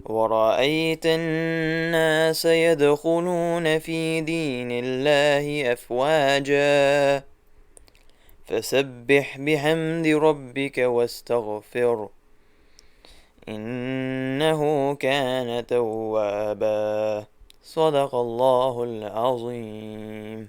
ورأيت الناس يدخلون في دين الله أفواجا فسبح بحمد ربك واستغفر إنه كان توابا صدق الله العظيم۔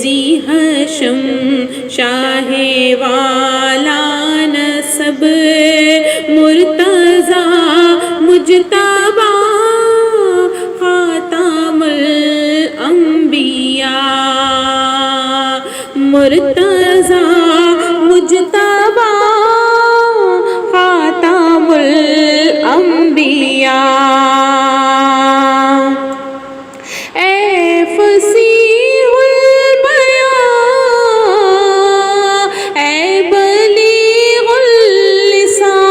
ذی ہشم شاہ والا نسب مرتضی مجتبی خاتم الانبیاء مرتضی مجتبی خاتم الانبیاء اے فصیح البیاں اے بلیغ اللسان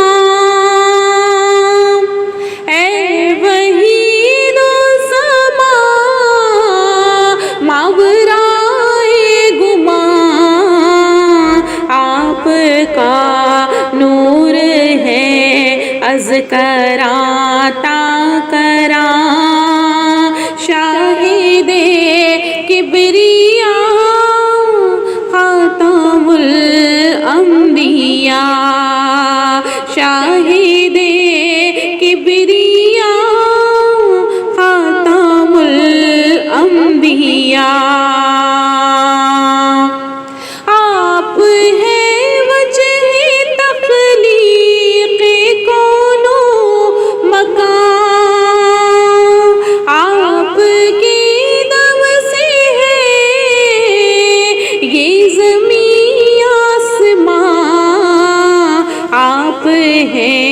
اے وحید السماء ماورائے گمان آپ کا نور ہے از کراں تا کراں شاہد کبریا خاتم الانبیاء شاہد کبریا خاتم الانبیاء آپ ہیں وجہ تخلیق کون و مکان آپ کے دم سے ہے یہ زمین آسمان آپ ہیں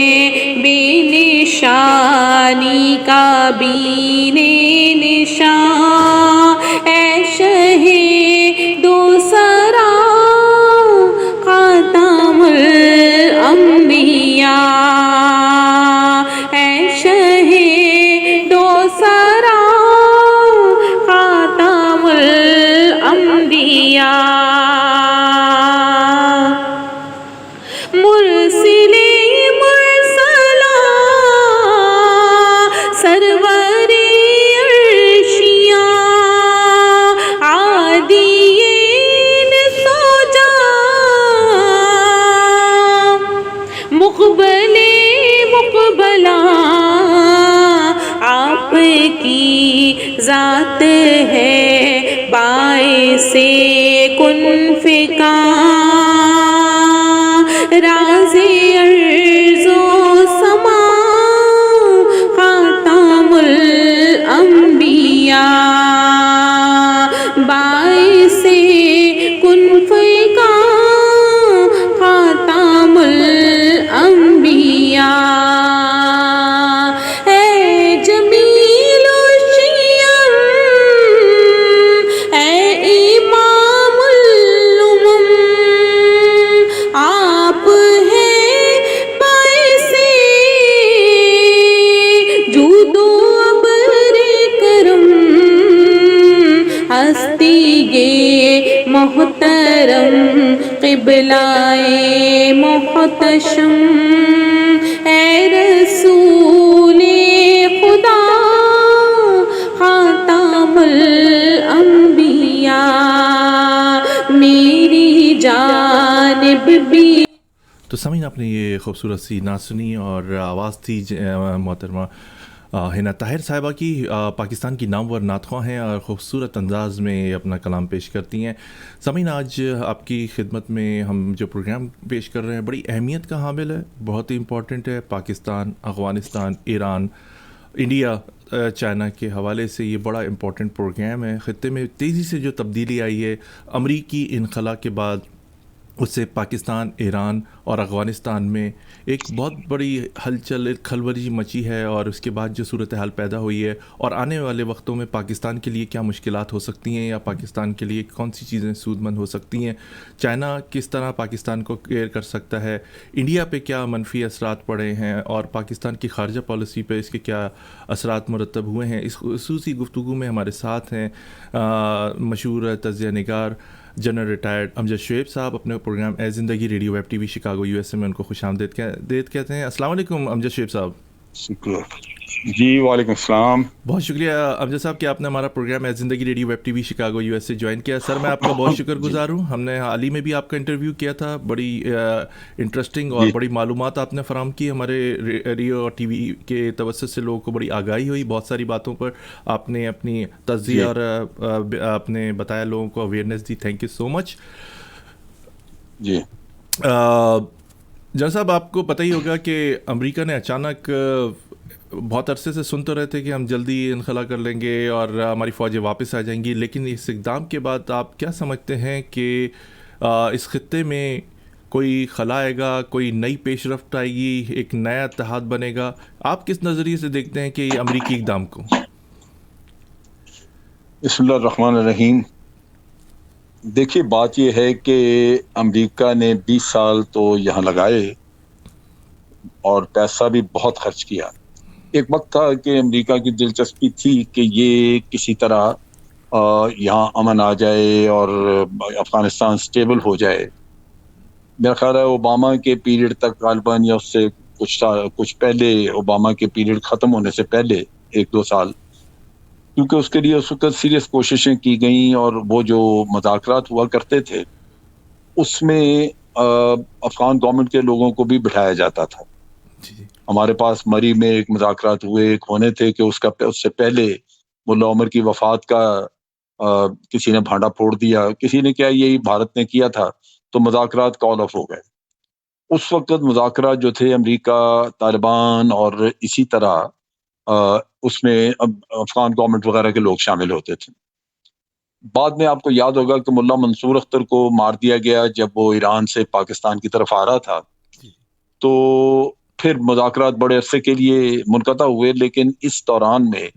بے نشانی کا بین نشان اے شہ دو سرا خاتم الانبیاء اے شہ دو سرا خاتم الانبیاء مرسل مرسلا سرور عرشیاں عادین سوجا مقبل مقبلا آپ کی ذات ہے باعث کن فکاں راز ارض و سما خاتم الانبیاء باعث کن فکاں خاتم الانبیاء اے جمیل الشیم اے امام الامم آپ ہیں باعث جود و ابر کرم ہستی گے محترم قبلائے محتشم اے رسول خدا خاتم الانبیاء میری جانب بھی تو سامعین آپ نے یہ خوبصورت سی نعت سنی اور آواز تھی محترمہ ہنا طاہر صاحبہ کی. پاکستان کی نامور نعت خواں ہیں اور خوبصورت انداز میں اپنا کلام پیش کرتی ہیں. سامعین آج آپ کی خدمت میں ہم جو پروگرام پیش کر رہے ہیں بڑی اہمیت کا حامل ہے, بہت ہی امپورٹنٹ ہے. پاکستان, افغانستان, ایران, انڈیا, چائنا کے حوالے سے یہ بڑا امپورٹنٹ پروگرام ہے. خطے میں تیزی سے جو تبدیلی آئی ہے امریکی انخلا کے بعد, اس سے پاکستان, ایران اور افغانستان میں ایک بہت بڑی ہلچل, ایک کھلبلی مچی ہے. اور اس کے بعد جو صورتحال پیدا ہوئی ہے اور آنے والے وقتوں میں پاکستان کے لیے کیا مشکلات ہو سکتی ہیں یا پاکستان کے لیے کون سی چیزیں سود مند ہو سکتی ہیں, چائنا کس طرح پاکستان کو کیئر کر سکتا ہے, انڈیا پہ کیا منفی اثرات پڑے ہیں اور پاکستان کی خارجہ پالیسی پہ اس کے کیا اثرات مرتب ہوئے ہیں. اس خصوصی گفتگو میں ہمارے ساتھ ہیں مشہور تجزیہ نگار جنرل ریٹائرڈ امجد شعیب صاحب. اپنے پروگرام اے زندگی radio web T V Chicago USA میں ان کو خوش آمدید کہتے ہیں. السلام علیکم امجد شعیب صاحب. شکریہ جی. وعلیکم السلام. بہت شکریہ امجد صاحب کہ آپ نے ہمارا پروگرام ایز زندگی radio web T V Chicago U S سے جوائن کیا. سر میں آپ کا بہت شکر گزار ہوں. ہم نے حال ہی میں بھی آپ کا انٹرویو کیا تھا, بڑی انٹرسٹنگ اور بڑی معلومات آپ نے فراہم کی. ہمارے ریڈیو اور ٹی وی کے توسط سے لوگوں کو بڑی آگاہی ہوئی, بہت ساری باتوں پر آپ نے اپنی تجزیہ اور آپ نے بتایا, لوگوں کو اویئرنیس دی. Thank you so much. جی جان صاحب, آپ کو پتہ ہی ہوگا کہ امریکہ نے اچانک بہت عرصے سے سن تو رہے تھے کہ ہم جلدی انخلا کر لیں گے اور ہماری فوجیں واپس آ جائیں گی, لیکن اس اقدام کے بعد آپ کیا سمجھتے ہیں کہ اس خطے میں کوئی خلا آئے گا, کوئی نئی پیش رفت آئے گی, ایک نیا اتحاد بنے گا؟ آپ کس نظریے سے دیکھتے ہیں کہ یہ امریکی اقدام کو؟ بسم اللہ الرحمن الرحیم. دیکھیے بات یہ ہے کہ امریکہ نے 20 سال تو یہاں لگائے اور پیسہ بھی بہت خرچ کیا. ایک وقت تھا کہ امریکہ کی دلچسپی تھی کہ یہ کسی طرح یہاں امن آ جائے اور افغانستان سٹیبل ہو جائے. میرا خیال ہے اوباما کے پیریڈ تک غالباً یا اس سے کچھ پہلے, اوباما کے پیریڈ ختم ہونے سے پہلے 1-2 سال, کیونکہ اس کے لیے اس وقت سیریس کوششیں کی گئیں اور وہ جو مذاکرات ہوا کرتے تھے اس میں افغان گورنمنٹ کے لوگوں کو بھی بٹھایا جاتا تھا. ہمارے پاس مری میں ایک مذاکرات ہونے تھے کہ اس سے پہلے ملا عمر کی وفات کا کسی نے بھانڈا پھوڑ دیا, کسی نے کیا, یہی بھارت نے کیا تھا, تو مذاکرات کال آف ہو گئے. اس وقت مذاکرات جو تھے امریکہ, طالبان اور اسی طرح اس میں افغان گورنمنٹ وغیرہ کے لوگ شامل ہوتے تھے. بعد میں آپ کو یاد ہوگا کہ ملا منصور اختر کو مار دیا گیا جب وہ ایران سے پاکستان کی طرف آ رہا تھا, تو پھر مذاکرات بڑے عرصے کے لیے منقطع ہوئے. لیکن اس دوران میں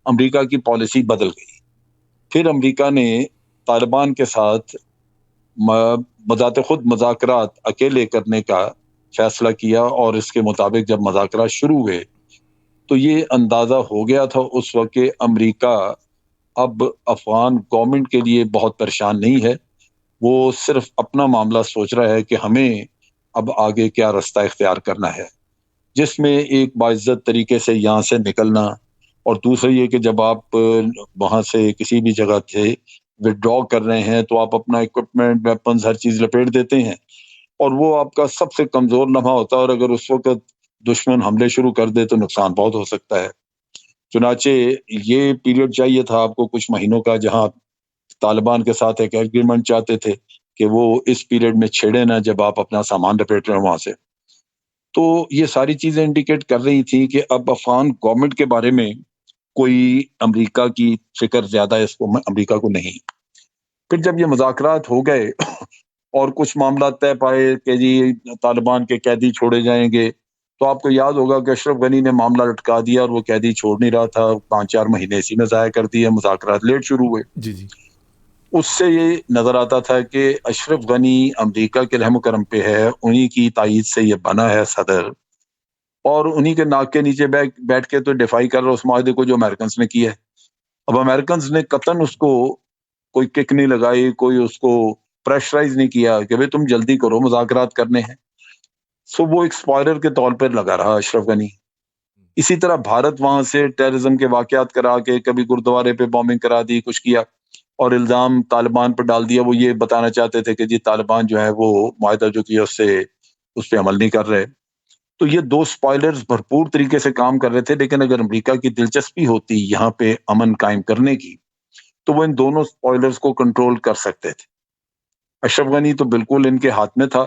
امریکہ کی پالیسی بدل گئی. پھر امریکہ نے طالبان کے ساتھ بذات خود مذاکرات اکیلے کرنے کا فیصلہ کیا, اور اس کے مطابق جب مذاکرات شروع ہوئے تو یہ اندازہ ہو گیا تھا اس وقت کہ امریکہ اب افغان گورنمنٹ کے لیے بہت پریشان نہیں ہے, وہ صرف اپنا معاملہ سوچ رہا ہے کہ ہمیں اب آگے کیا رستہ اختیار کرنا ہے, جس میں ایک باعزت طریقے سے یہاں سے نکلنا, اور دوسرا یہ کہ جب آپ وہاں سے کسی بھی جگہ سے وڈرا کر رہے ہیں تو آپ اپنا اکوپمنٹ, ویپنز, ہر چیز لپیٹ دیتے ہیں, اور وہ آپ کا سب سے کمزور لمحہ ہوتا ہے, اور اگر اس وقت دشمن حملے شروع کر دے تو نقصان بہت ہو سکتا ہے. چنانچہ یہ پیریڈ چاہیے تھا آپ کو کچھ مہینوں کا, جہاں طالبان کے ساتھ ایک ایگریمنٹ چاہتے تھے کہ وہ اس پیریڈ میں چھیڑے نہ جب آپ اپنا سامان لپیٹ رہے ہیں وہاں سے. تو یہ ساری چیزیں انڈیکیٹ کر رہی تھی کہ اب افغان گورنمنٹ کے بارے میں کوئی امریکہ کی فکر زیادہ اس کو امریکہ کو نہیں. پھر جب یہ مذاکرات ہو گئے اور کچھ معاملات طے پائے کہ جی طالبان کے قیدی چھوڑے جائیں گے, تو آپ کو یاد ہوگا کہ اشرف غنی نے معاملہ لٹکا دیا اور وہ قیدی چھوڑ نہیں رہا تھا, 5-4 مہینے اسی میں ضائع کر دیے, مذاکرات لیٹ شروع ہوئے. جی اس سے یہ نظر آتا تھا کہ اشرف غنی امریکہ کے رحم و کرم پہ ہے, انہی کی تائید سے یہ بنا ہے صدر, اور انہی کے ناک کے نیچے بیٹھ کے تو ڈیفائی کر رہا اس معاہدے کو جو امریکنز نے کیا ہے. اب امریکنز نے قطعاً اس کو کوئی کک نہیں لگائی, کوئی اس کو پریشرائز نہیں کیا کہ بھئی تم جلدی کرو, مذاکرات کرنے ہیں. سو وہ ایک سپوائلر کے طور پر لگا رہا اشرف غنی. اسی طرح بھارت وہاں سے ٹیررزم کے واقعات کرا کے کبھی گردوارے پہ بامبنگ کرا دی, کچھ کیا, اور الزام طالبان پر ڈال دیا. وہ یہ بتانا چاہتے تھے کہ جی طالبان جو ہے وہ معاہدہ جو کیا اس پہ عمل نہیں کر رہے. تو یہ 2 سپوائلرز بھرپور طریقے سے کام کر رہے تھے, لیکن اگر امریکہ کی دلچسپی ہوتی یہاں پہ امن قائم کرنے کی تو وہ ان دونوں سپوائلرز کو کنٹرول کر سکتے تھے. اشرف غنی تو بالکل ان کے ہاتھ میں تھا,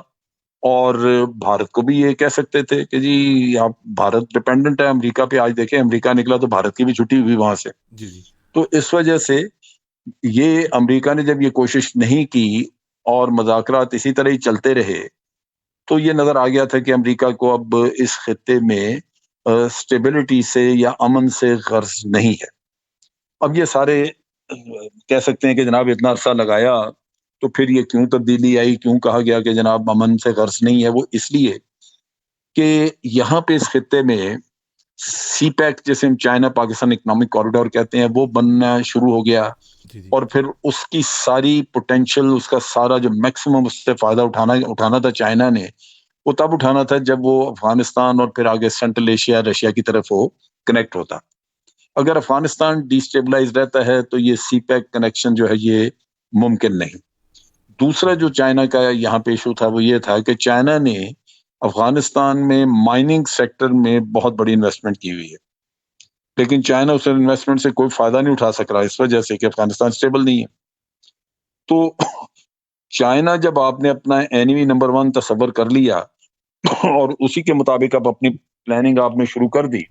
اور بھارت کو بھی یہ کہہ سکتے تھے کہ جی آپ, بھارت ڈیپینڈنٹ ہے امریکہ پہ. آج دیکھیں امریکہ نکلا تو بھارت کی بھی چھٹی ہوئی وہاں سے. تو اس وجہ سے یہ امریکہ نے جب یہ کوشش نہیں کی اور مذاکرات اسی طرح ہی چلتے رہے, تو یہ نظر آ گیا تھا کہ امریکہ کو اب اس خطے میں سٹیبلٹی سے یا امن سے غرض نہیں ہے. اب یہ سارے کہہ سکتے ہیں کہ جناب اتنا عرصہ لگایا تو پھر یہ کیوں تبدیلی آئی, کیوں کہا گیا کہ جناب امن سے غرض نہیں ہے؟ وہ اس لیے کہ یہاں پہ اس خطے میں سی پیک, جیسے ہم چائنا پاکستان اکنامک کوریڈور کہتے ہیں, وہ بننا شروع ہو گیا, اور پھر اس کی ساری پوٹینشل, اس کا سارا جو میکسیمم اس سے فائدہ اٹھانا تھا چائنا نے, وہ تب اٹھانا تھا جب وہ افغانستان اور پھر آگے سینٹرل ایشیا رشیا کی طرف وہ کنیکٹ ہوتا. اگر افغانستان ڈی اسٹیبلائز رہتا ہے تو یہ سی پیک کنیکشن جو ہے یہ ممکن نہیں. دوسرا جو چائنا کا یہاں پہ ایشو تھا وہ یہ تھا کہ چائنا نے افغانستان میں مائننگ سیکٹر میں بہت بڑی انویسٹمنٹ کی ہوئی ہے، لیکن چائنا اس انویسٹمنٹ سے کوئی فائدہ نہیں اٹھا سک رہا اس وجہ سے کہ افغانستان اسٹیبل نہیں ہے. تو چائنا جب آپ نے اپنا اینیمی نمبر 1 تصور کر لیا اور اسی کے مطابق اب اپنی پلاننگ آپ نے شروع کر دی،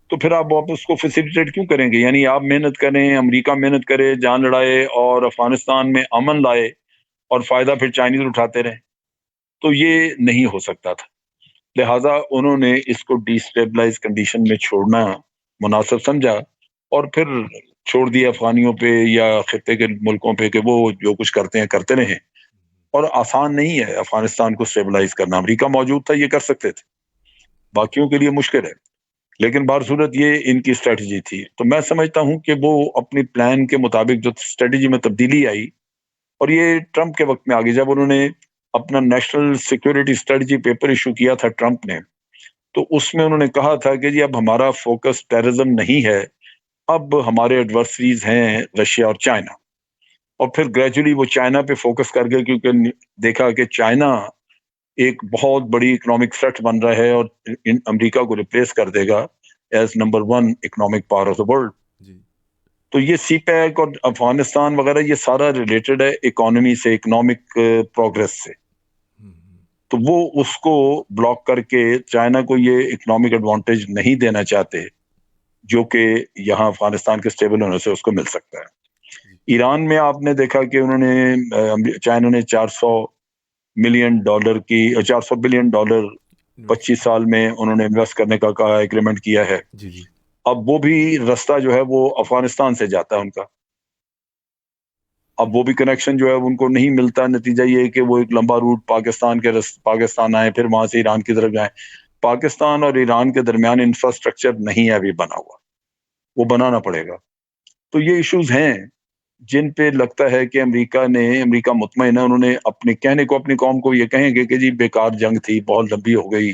تو پھر آپ واپس کو فیسیلیٹیٹ کیوں کریں گے؟ یعنی آپ محنت کریں، امریکہ محنت کرے، جان لڑائے اور افغانستان میں امن لائے اور فائدہ پھر چائنیز اٹھاتے رہیں، تو یہ نہیں ہو سکتا تھا. لہٰذا انہوں نے اس کو ڈی اسٹیبلائز کنڈیشن میں چھوڑنا مناسب سمجھا اور پھر چھوڑ دیا افغانیوں پہ یا خطے کے ملکوں پہ کہ وہ جو کچھ کرتے ہیں کرتے رہیں. اور آسان نہیں ہے افغانستان کو اسٹیبلائز کرنا. امریکہ موجود تھا، یہ کر سکتے تھے، باقیوں کے لیے مشکل ہے، لیکن بہر صورت یہ ان کی اسٹریٹجی تھی. تو میں سمجھتا ہوں کہ وہ اپنی پلان کے مطابق جو اسٹریٹجی میں تبدیلی آئی، اور یہ ٹرمپ کے وقت میں آگے جب انہوں نے اپنا national security strategy paper issue کیا تھا ٹرمپ نے، تو اس میں انہوں نے کہا تھا کہ جی اب ہمارا فوکس ٹیررزم نہیں ہے، اب ہمارے ایڈورسریز ہیں رشیا اور چائنا. اور پھر گریجولی وہ چائنا پہ فوکس کر گئے کیونکہ دیکھا کہ چائنا ایک بہت بڑی اکنامک تھریٹ بن رہا ہے اور امریکہ کو ریپلیس کر دے گا as number 1 economic power of the world. تو یہ سی پیک اور افغانستان وغیرہ یہ سارا ریلیٹڈ ہے اکانومی سے، اکنامک پروگرس سے. تو وہ اس کو بلاک کر کے چائنا کو یہ اکنامک ایڈوانٹیج نہیں دینا چاہتے جو کہ یہاں افغانستان کے سٹیبل ہونے سے اس کو مل سکتا ہے. ایران میں آپ نے دیکھا کہ انہوں نے چائنا نے $400 ملین کی $400 بلین 25 سال میں انہوں نے انویسٹ کرنے کا کہا، ایگریمنٹ کیا ہے. اب وہ بھی رستہ جو ہے وہ افغانستان سے جاتا ہے ان کا، اب وہ بھی کنیکشن جو ہے ان کو نہیں ملتا. نتیجہ یہ ہے کہ وہ ایک لمبا روٹ پاکستان آئے، پھر وہاں سے ایران کی طرف جائیں. پاکستان اور ایران کے درمیان انفراسٹرکچر نہیں ہے ابھی بنا ہوا، وہ بنانا پڑے گا. تو یہ ایشوز ہیں جن پہ لگتا ہے کہ امریکہ مطمئن ہے. انہوں نے اپنے کہنے کو اپنی قوم کو یہ کہیں گے کہ جی بیکار جنگ تھی، بہت لمبی ہو گئی،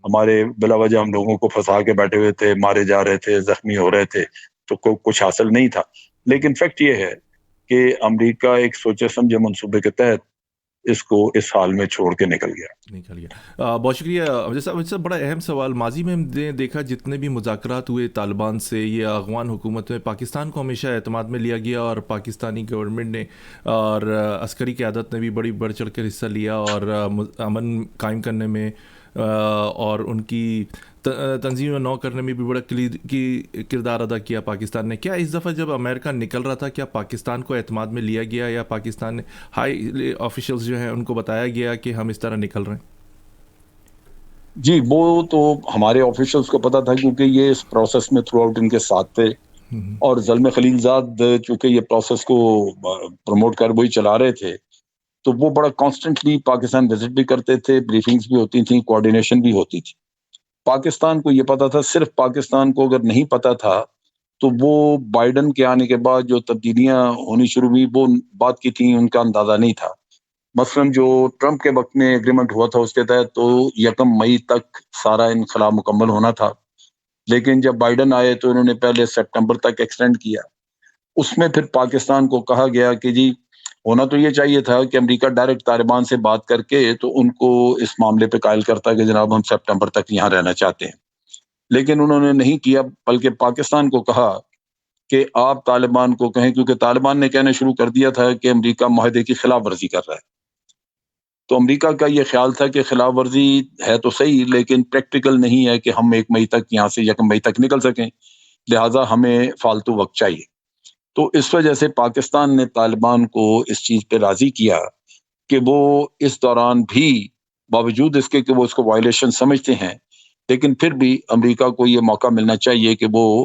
ہمارے بلا وجہ ہم لوگوں کو پھنسا کے بیٹھے ہوئے تھے، مارے جا رہے تھے، زخمی ہو رہے تھے، تو کچھ حاصل نہیں تھا. لیکن فیکٹ یہ ہے کہ امریکہ ایک سوچے سمجھے منصوبے کے تحت اس کو اس حال میں چھوڑ کے نکل گیا. بہت شکریہ جیسا بڑا اہم سوال. ماضی میں ہم نے دیکھا جتنے بھی مذاکرات ہوئے طالبان سے یا افغان حکومت میں، پاکستان کو ہمیشہ اعتماد میں لیا گیا اور پاکستانی گورنمنٹ نے اور عسکری قیادت نے بھی بڑی بڑھ چڑھ کر حصہ لیا اور امن قائم کرنے میں اور ان کی تنظیم نو کرنے میں بھی بڑا کردار ادا کیا پاکستان نے. کیا اس دفعہ جب امریکہ نکل رہا تھا، کیا پاکستان کو اعتماد میں لیا گیا یا پاکستان نے ہائی آفیشلز جو ہیں ان کو بتایا گیا کہ ہم اس طرح نکل رہے ہیں؟ جی وہ تو ہمارے آفیشلز کو پتا تھا کیونکہ یہ اس پروسیس میں تھرو آؤٹ ان کے ساتھ تھے، اور زلمے خلیل زاد چونکہ یہ پروسیس کو پروموٹ کر وہی چلا رہے تھے، تو وہ بڑا کانسٹنٹلی پاکستان وزٹ بھی کرتے تھے، بریفنگز بھی ہوتی تھیں، کوآرڈینیشن بھی ہوتی تھی. پاکستان کو یہ پتا تھا. صرف پاکستان کو اگر نہیں پتا تھا تو وہ بائیڈن کے آنے کے بعد جو تبدیلیاں ہونی شروع ہوئی وہ بات کی تھیں، ان کا اندازہ نہیں تھا. مثلاً جو ٹرمپ کے وقت میں ایگریمنٹ ہوا تھا اس کے تحت تو 1 مئی تک سارا انخلا مکمل ہونا تھا، لیکن جب بائیڈن آئے تو انہوں نے پہلے سپٹمبر تک ایکسٹینڈ کیا. اس میں پھر پاکستان کو کہا گیا کہ جی ہونا تو یہ چاہیے تھا کہ امریکہ ڈائریکٹ طالبان سے بات کر کے تو ان کو اس معاملے پہ قائل کرتا کہ جناب ہم سپٹمبر تک یہاں رہنا چاہتے ہیں، لیکن انہوں نے نہیں کیا، بلکہ پاکستان کو کہا کہ آپ طالبان کو کہیں، کیونکہ طالبان نے کہنا شروع کر دیا تھا کہ امریکہ معاہدے کی خلاف ورزی کر رہا ہے. تو امریکہ کا یہ خیال تھا کہ خلاف ورزی ہے تو صحیح، لیکن پریکٹیکل نہیں ہے کہ ہم 1 مئی تک یہاں سے 1 مئی تک نکل سکیں، لہٰذا ہمیں فالتو وقت چاہیے. تو اس وجہ سے پاکستان نے طالبان کو اس چیز پہ راضی کیا کہ وہ اس دوران بھی باوجود اس کے کہ وہ اس کو وائلیشن سمجھتے ہیں، لیکن پھر بھی امریکہ کو یہ موقع ملنا چاہیے کہ وہ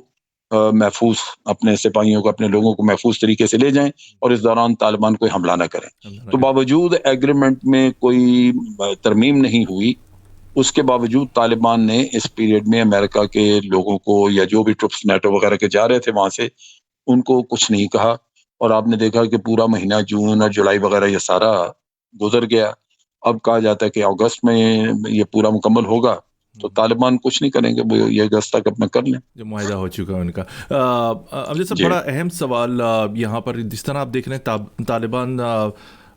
محفوظ اپنے سپاہیوں کو، اپنے لوگوں کو محفوظ طریقے سے لے جائیں اور اس دوران طالبان کوئی حملہ نہ کریں. تو باوجود ایگریمنٹ میں کوئی ترمیم نہیں ہوئی، اس کے باوجود طالبان نے اس پیریڈ میں امریکہ کے لوگوں کو یا جو بھی ٹرپس نیٹو وغیرہ کے جا رہے تھے وہاں سے ان کو کچھ نہیں کہا. اور آپ نے دیکھا کہ پورا مہینہ جون اور جولائی وغیرہ یہ سارا گزر گیا. اب کہا جاتا ہے کہ اگست میں یہ پورا مکمل ہوگا، تو طالبان کچھ نہیں کریں گے، وہ یہ اگست تک اپنا کر لیں. جو معاہدہ ہو چکا ہے ان کا. اب جیسے جی بڑا اہم سوال یہاں پر جس طرح آپ دیکھ رہے ہیں طالبان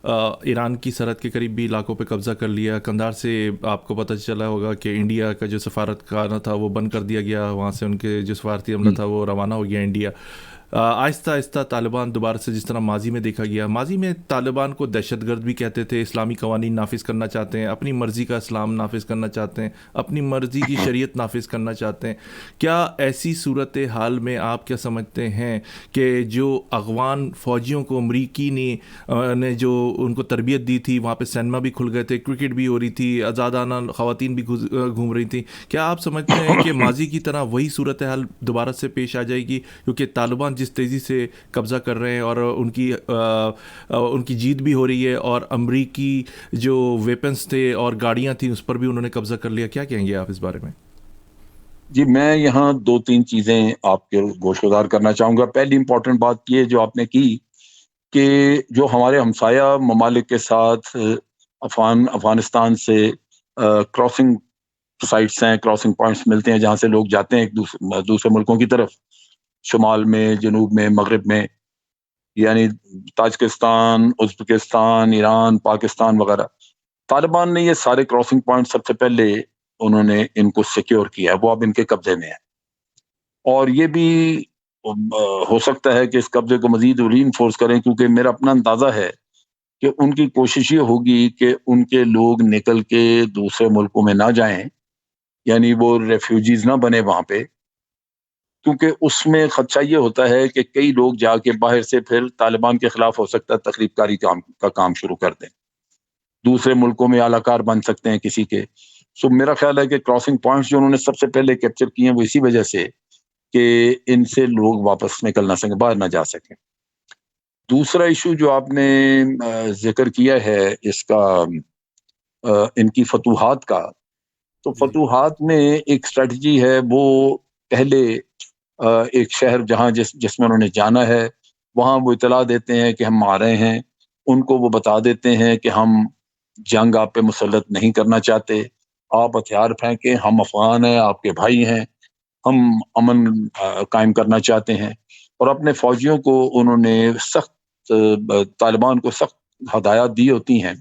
ایران کی سرحد کے قریب بھی علاقوں پہ قبضہ کر لیا. قندھار سے آپ کو پتہ چلا ہوگا کہ انڈیا کا جو سفارتخانہ تھا وہ بند کر دیا گیا، وہاں سے ان کے جو سفارتی عملہ تھا وہ روانہ ہو گیا انڈیا. آہستہ آہستہ طالبان دوبارہ سے جس طرح ماضی میں دیکھا گیا، ماضی میں طالبان کو دہشت گرد بھی کہتے تھے، اسلامی قوانین نافذ کرنا چاہتے ہیں، اپنی مرضی کا اسلام نافذ کرنا چاہتے ہیں، اپنی مرضی کی شریعت نافذ کرنا چاہتے ہیں. کیا ایسی صورت حال میں آپ کیا سمجھتے ہیں کہ جو افغان فوجیوں کو امریکی نے جو ان کو تربیت دی تھی، وہاں پہ سینما بھی کھل گئے تھے، کرکٹ بھی ہو رہی تھی، آزادانہ خواتین بھی گھوم رہی تھیں، کیا آپ سمجھتے ہیں کہ ماضی کی طرح وہی صورت حال دوبارہ سے پیش آ جائے گی؟ کیونکہ طالبان جس تیزی سے قبضہ کر رہے ہیں اور ان کی جیت بھی ہو رہی ہے، اور امریکی جو ویپنز تھے اور گاڑیاں تھیں اس پر بھی انہوں نے قبضہ کر لیا. کیا کہیں گے آپ اس بارے میں؟ جی، میں یہاں 2-3 چیزیں آپ کے گوش گزار کرنا چاہوں گا. پہلی امپورٹنٹ بات یہ جو آپ نے کی کہ جو ہمارے ہمسایہ ممالک کے ساتھ افغانستان سے کراسنگ سائٹس ہیں، کراسنگ پوائنٹس ملتے ہیں جہاں سے لوگ جاتے ہیں ایک دوسرے ملکوں کی طرف، شمال میں، جنوب میں، مغرب میں، یعنی تاجکستان، ازبکستان، ایران، پاکستان وغیرہ. طالبان نے یہ سارے کراسنگ پوائنٹ سب سے پہلے انہوں نے ان کو سیکیور کیا ہے، وہ اب ان کے قبضے میں ہے. اور یہ بھی ہو سکتا ہے کہ اس قبضے کو مزید ری انفورس کریں، کیونکہ میرا اپنا اندازہ ہے کہ ان کی کوشش یہ ہوگی کہ ان کے لوگ نکل کے دوسرے ملکوں میں نہ جائیں، یعنی وہ ریفیوجیز نہ بنے وہاں پہ، کیونکہ اس میں خدشہ یہ ہوتا ہے کہ کئی لوگ جا کے باہر سے پھر طالبان کے خلاف ہو سکتا ہے تخریب کاری کا کام شروع کر دیں، دوسرے ملکوں میں اعلی کار بن سکتے ہیں کسی کے. سو میرا خیال ہے کہ کراسنگ پوائنٹس جو انہوں نے سب سے پہلے کیپچر کیے ہیں وہ اسی وجہ سے کہ ان سے لوگ واپس نکل نہ سکیں، باہر نہ جا سکیں. دوسرا ایشو جو آپ نے ذکر کیا ہے اس کا، ان کی فتوحات کا، تو فتوحات میں ایک اسٹریٹجی ہے، وہ پہلے ایک شہر جہاں جس میں انہوں نے جانا ہے وہاں وہ اطلاع دیتے ہیں کہ ہم آ رہے ہیں، ان کو وہ بتا دیتے ہیں کہ ہم جنگ آپ پہ مسلط نہیں کرنا چاہتے، آپ ہتھیار پھینکیں، ہم افغان ہیں، آپ کے بھائی ہیں، ہم امن قائم کرنا چاہتے ہیں. اور اپنے فوجیوں کو انہوں نے طالبان کو سخت ہدایات دی ہوتی ہیں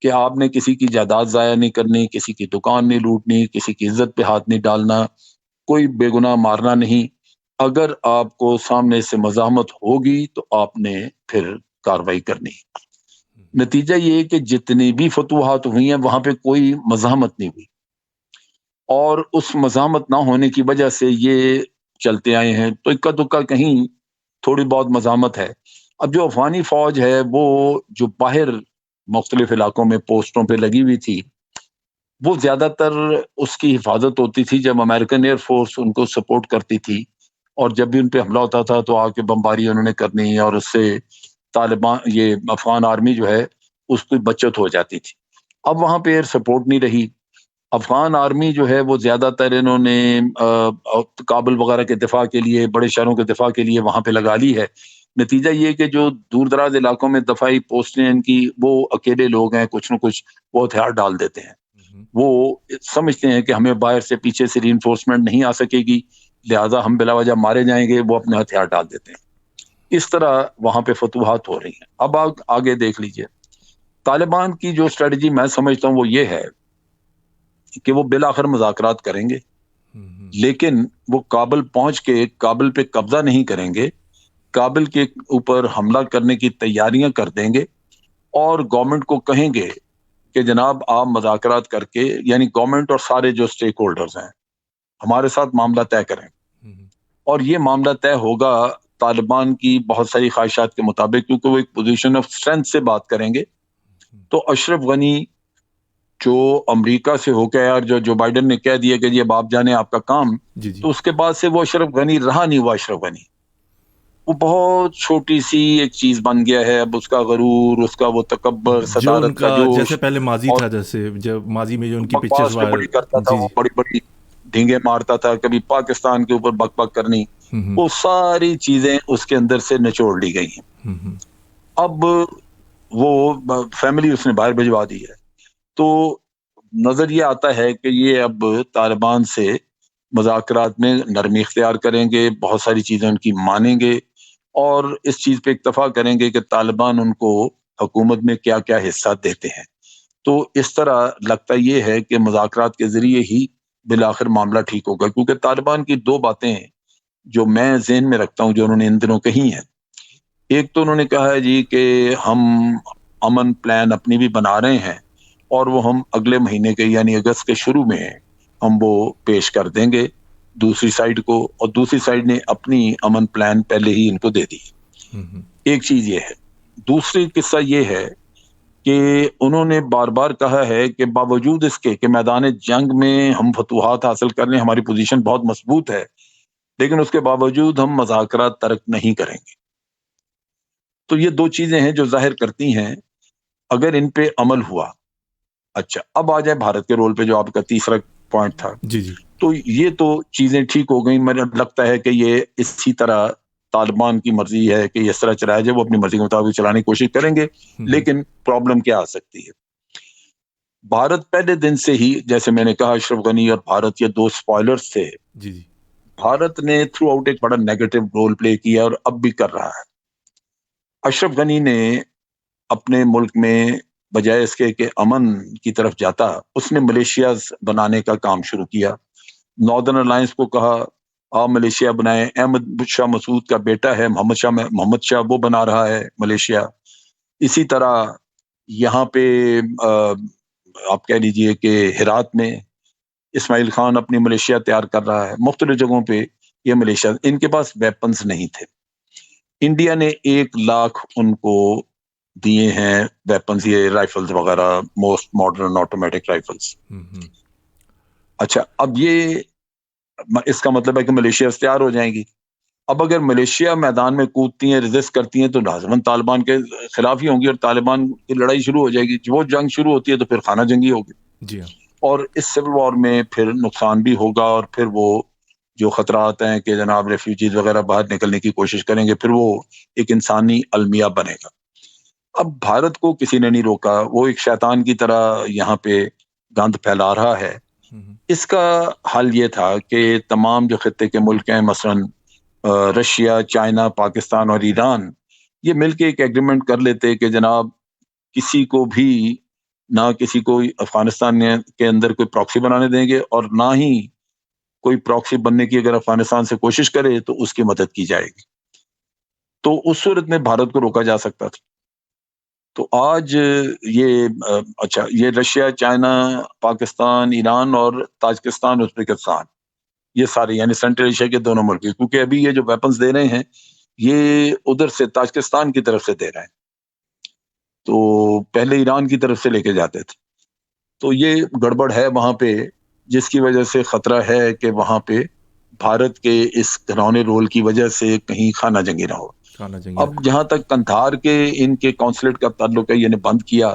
کہ آپ نے کسی کی جائیداد ضائع نہیں کرنی، کسی کی دکان نہیں لوٹنی، کسی کی عزت پہ ہاتھ نہیں ڈالنا، کوئی بے گناہ مارنا نہیں. اگر آپ کو سامنے سے مزاحمت ہوگی تو آپ نے پھر کاروائی کرنی. نتیجہ یہ کہ جتنی بھی فتوحات ہوئی ہیں وہاں پہ کوئی مزاحمت نہیں ہوئی، اور اس مزاحمت نہ ہونے کی وجہ سے یہ چلتے آئے ہیں. تو اکا دکا کہیں تھوڑی بہت مزاحمت ہے. اب جو افغانی فوج ہے وہ جو باہر مختلف علاقوں میں پوسٹوں پہ لگی ہوئی تھی، وہ زیادہ تر اس کی حفاظت ہوتی تھی جب امریکن ایئر فورس ان کو سپورٹ کرتی تھی، اور جب بھی ان پہ حملہ ہوتا تھا تو آ کے بمباری انہوں نے کرنی، اور اس سے طالبان یہ افغان آرمی جو ہے اس کی بچت ہو جاتی تھی. اب وہاں پہ ایئر سپورٹ نہیں رہی، افغان آرمی جو ہے وہ زیادہ تر انہوں نے کابل وغیرہ کے دفاع کے لیے، بڑے شہروں کے دفاع کے لیے وہاں پہ لگا لی ہے. نتیجہ یہ کہ جو دور دراز علاقوں میں دفاعی پوسٹیں ان کی، وہ اکیلے لوگ ہیں، کچھ نہ کچھ وہ ہتھیار ڈال دیتے ہیں. وہ سمجھتے ہیں کہ ہمیں باہر سے پیچھے سے ری انفورسمنٹ نہیں آ سکے گی، لہٰذا ہم بلا وجہ مارے جائیں گے، وہ اپنے ہتھیار ڈال دیتے ہیں. اس طرح وہاں پہ فتوحات ہو رہی ہیں. اب آپ آگے دیکھ لیجئے، طالبان کی جو اسٹریٹجی میں سمجھتا ہوں وہ یہ ہے کہ وہ بالآخر مذاکرات کریں گے، لیکن وہ کابل پہنچ کے کابل پہ قبضہ نہیں کریں گے، کابل کے اوپر حملہ کرنے کی تیاریاں کر دیں گے، اور گورنمنٹ کو کہیں گے کہ جناب آپ مذاکرات کر کے، یعنی گورنمنٹ اور سارے جو سٹیک ہولڈرز ہیں ہمارے ساتھ معاملہ طے کریں. اور یہ معاملہ طے ہوگا طالبان کی بہت ساری خواہشات کے مطابق، کیونکہ وہ ایک پوزیشن آف اسٹرینتھ سے بات کریں گے. تو اشرف غنی جو امریکہ سے ہو کے آیا، اور جو بائیڈن نے کہہ دیا کہ جی اب آپ جانے آپ کا کام، تو اس کے بعد سے وہ اشرف غنی رہا نہیں. وہ اشرف غنی وہ بہت چھوٹی سی ایک چیز بن گیا ہے. اب اس کا غرور، اس کا وہ تکبر، جو ان صدارت کا کا جوش، جیسے پہلے ماضی اور تھا، جیسے جب ماضی میں جو ان کی بکواس پکچرز پہ بڑی کرتا تھا، وہ بڑی بڑی ڈھینگے مارتا تھا، کبھی پاکستان کے اوپر بک بک کرنی، وہ ساری چیزیں اس کے اندر سے نچوڑ لی گئی ہیں. اب وہ فیملی اس نے باہر بھجوا دی ہے. تو نظر یہ آتا ہے کہ یہ اب طالبان سے مذاکرات میں نرمی اختیار کریں گے، بہت ساری چیزیں ان کی مانیں گے اور اس چیز پہ اکتفا کریں گے کہ طالبان ان کو حکومت میں کیا کیا حصہ دیتے ہیں. تو اس طرح لگتا یہ ہے کہ مذاکرات کے ذریعے ہی بالآخر معاملہ ٹھیک ہوگا، کیونکہ طالبان کی دو باتیں ہیں جو میں ذہن میں رکھتا ہوں جو انہوں نے ان دنوں کہی ہیں. ایک تو انہوں نے کہا ہے جی کہ ہم امن پلان اپنی بھی بنا رہے ہیں اور وہ ہم اگلے مہینے کے یعنی اگست کے شروع میں ہم وہ پیش کر دیں گے دوسری سائڈ کو، اور دوسری سائڈ نے اپنی امن پلان پہلے ہی ان کو دے دی. ایک چیز یہ ہے. دوسری قصہ یہ ہے کہ انہوں نے بار بار کہا ہے کہ باوجود اس کے کہ میدان جنگ میں ہم فتوحات حاصل کر لیں، ہماری پوزیشن بہت مضبوط ہے، لیکن اس کے باوجود ہم مذاکرات ترک نہیں کریں گے. تو یہ دو چیزیں ہیں جو ظاہر کرتی ہیں اگر ان پہ عمل ہوا. اچھا، اب آ جائے بھارت کے رول پہ جو آپ کا تیسرا پوائنٹ تھا. جی جی تو یہ تو چیزیں ٹھیک ہو گئیں. مجھے لگتا ہے کہ یہ اسی طرح طالبان کی مرضی ہے کہ اس طرح چلایا جائے، وہ اپنی مرضی کے مطابق چلانے کی کوشش کریں گے. لیکن پرابلم کیا آ سکتی ہے؟ بھارت پہلے دن سے ہی، جیسے میں نے کہا، اشرف غنی اور بھارت یہ دو سپوائلرز تھے. جی جی بھارت نے تھرو آؤٹ ایک بڑا نیگیٹو رول پلے کیا اور اب بھی کر رہا ہے. اشرف غنی نے اپنے ملک میں بجائے اس کے کہ امن کی طرف جاتا، اس نے ملیشیاز بنانے کا کام شروع کیا. ناردرن الائنس کو کہا آپ ملیشیا بنائیں. احمد شاہ مسعود کا بیٹا ہے محمد شاہ، وہ بنا رہا ہے ملیشیا. اسی طرح یہاں پہ آپ کہہ لیجئے کہ ہرات میں اسماعیل خان اپنی ملیشیا تیار کر رہا ہے. مختلف جگہوں پہ یہ ملیشیا، ان کے پاس ویپنز نہیں تھے. انڈیا نے 1,00,000 ان کو دیے ہیں ویپنز، یہ رائفلز وغیرہ، موسٹ ماڈرن آٹومیٹک رائفلز. اچھا، اب یہ اس کا مطلب ہے کہ ملیشیا تیار ہو جائیں گی. اب اگر ملیشیا میدان میں کودتی ہیں، ریزسٹ کرتی ہیں، تو لازماً طالبان کے خلاف ہی ہوں گی اور طالبان کی لڑائی شروع ہو جائے گی. وہ جنگ شروع ہوتی ہے تو پھر خانہ جنگی ہوگی. جی ہاں اور اس سول وار میں پھر نقصان بھی ہوگا، اور پھر وہ جو خطرات ہیں کہ جناب ریفیوجیز وغیرہ باہر نکلنے کی کوشش کریں گے، پھر وہ ایک انسانی المیہ بنے گا. اب بھارت کو کسی نے نہیں روکا، وہ ایک شیطان کی طرح یہاں پہ گند پھیلا رہا ہے. اس کا حل یہ تھا کہ تمام جو خطے کے ملک ہیں، مثلاً رشیا، چائنا، پاکستان اور ایران، یہ مل کے ایک ایگریمنٹ کر لیتے کہ جناب کسی کو بھی نہ کسی کو افغانستان کے اندر کوئی پراکسی بنانے دیں گے، اور نہ ہی کوئی پراکسی بننے کی اگر افغانستان سے کوشش کرے تو اس کی مدد کی جائے گی. تو اس صورت میں بھارت کو روکا جا سکتا تھا. تو آج یہ اچھا، یہ رشیا، چائنا، پاکستان، ایران اور تاجکستان، ازبکستان، یہ سارے یعنی سینٹرل ایشیا کے دونوں ملک، کیونکہ ابھی یہ جو ویپنز دے رہے ہیں یہ ادھر سے تاجکستان کی طرف سے دے رہے ہیں، تو پہلے ایران کی طرف سے لے کے جاتے تھے. تو یہ گڑبڑ ہے وہاں پہ، جس کی وجہ سے خطرہ ہے کہ وہاں پہ بھارت کے اس گھرونے رول کی وجہ سے کہیں خانہ جنگی نہ ہو. اب جہاں تک قندھار کے ان کے کونسلیٹ کا تعلق ہے، یہ نے بند کیا.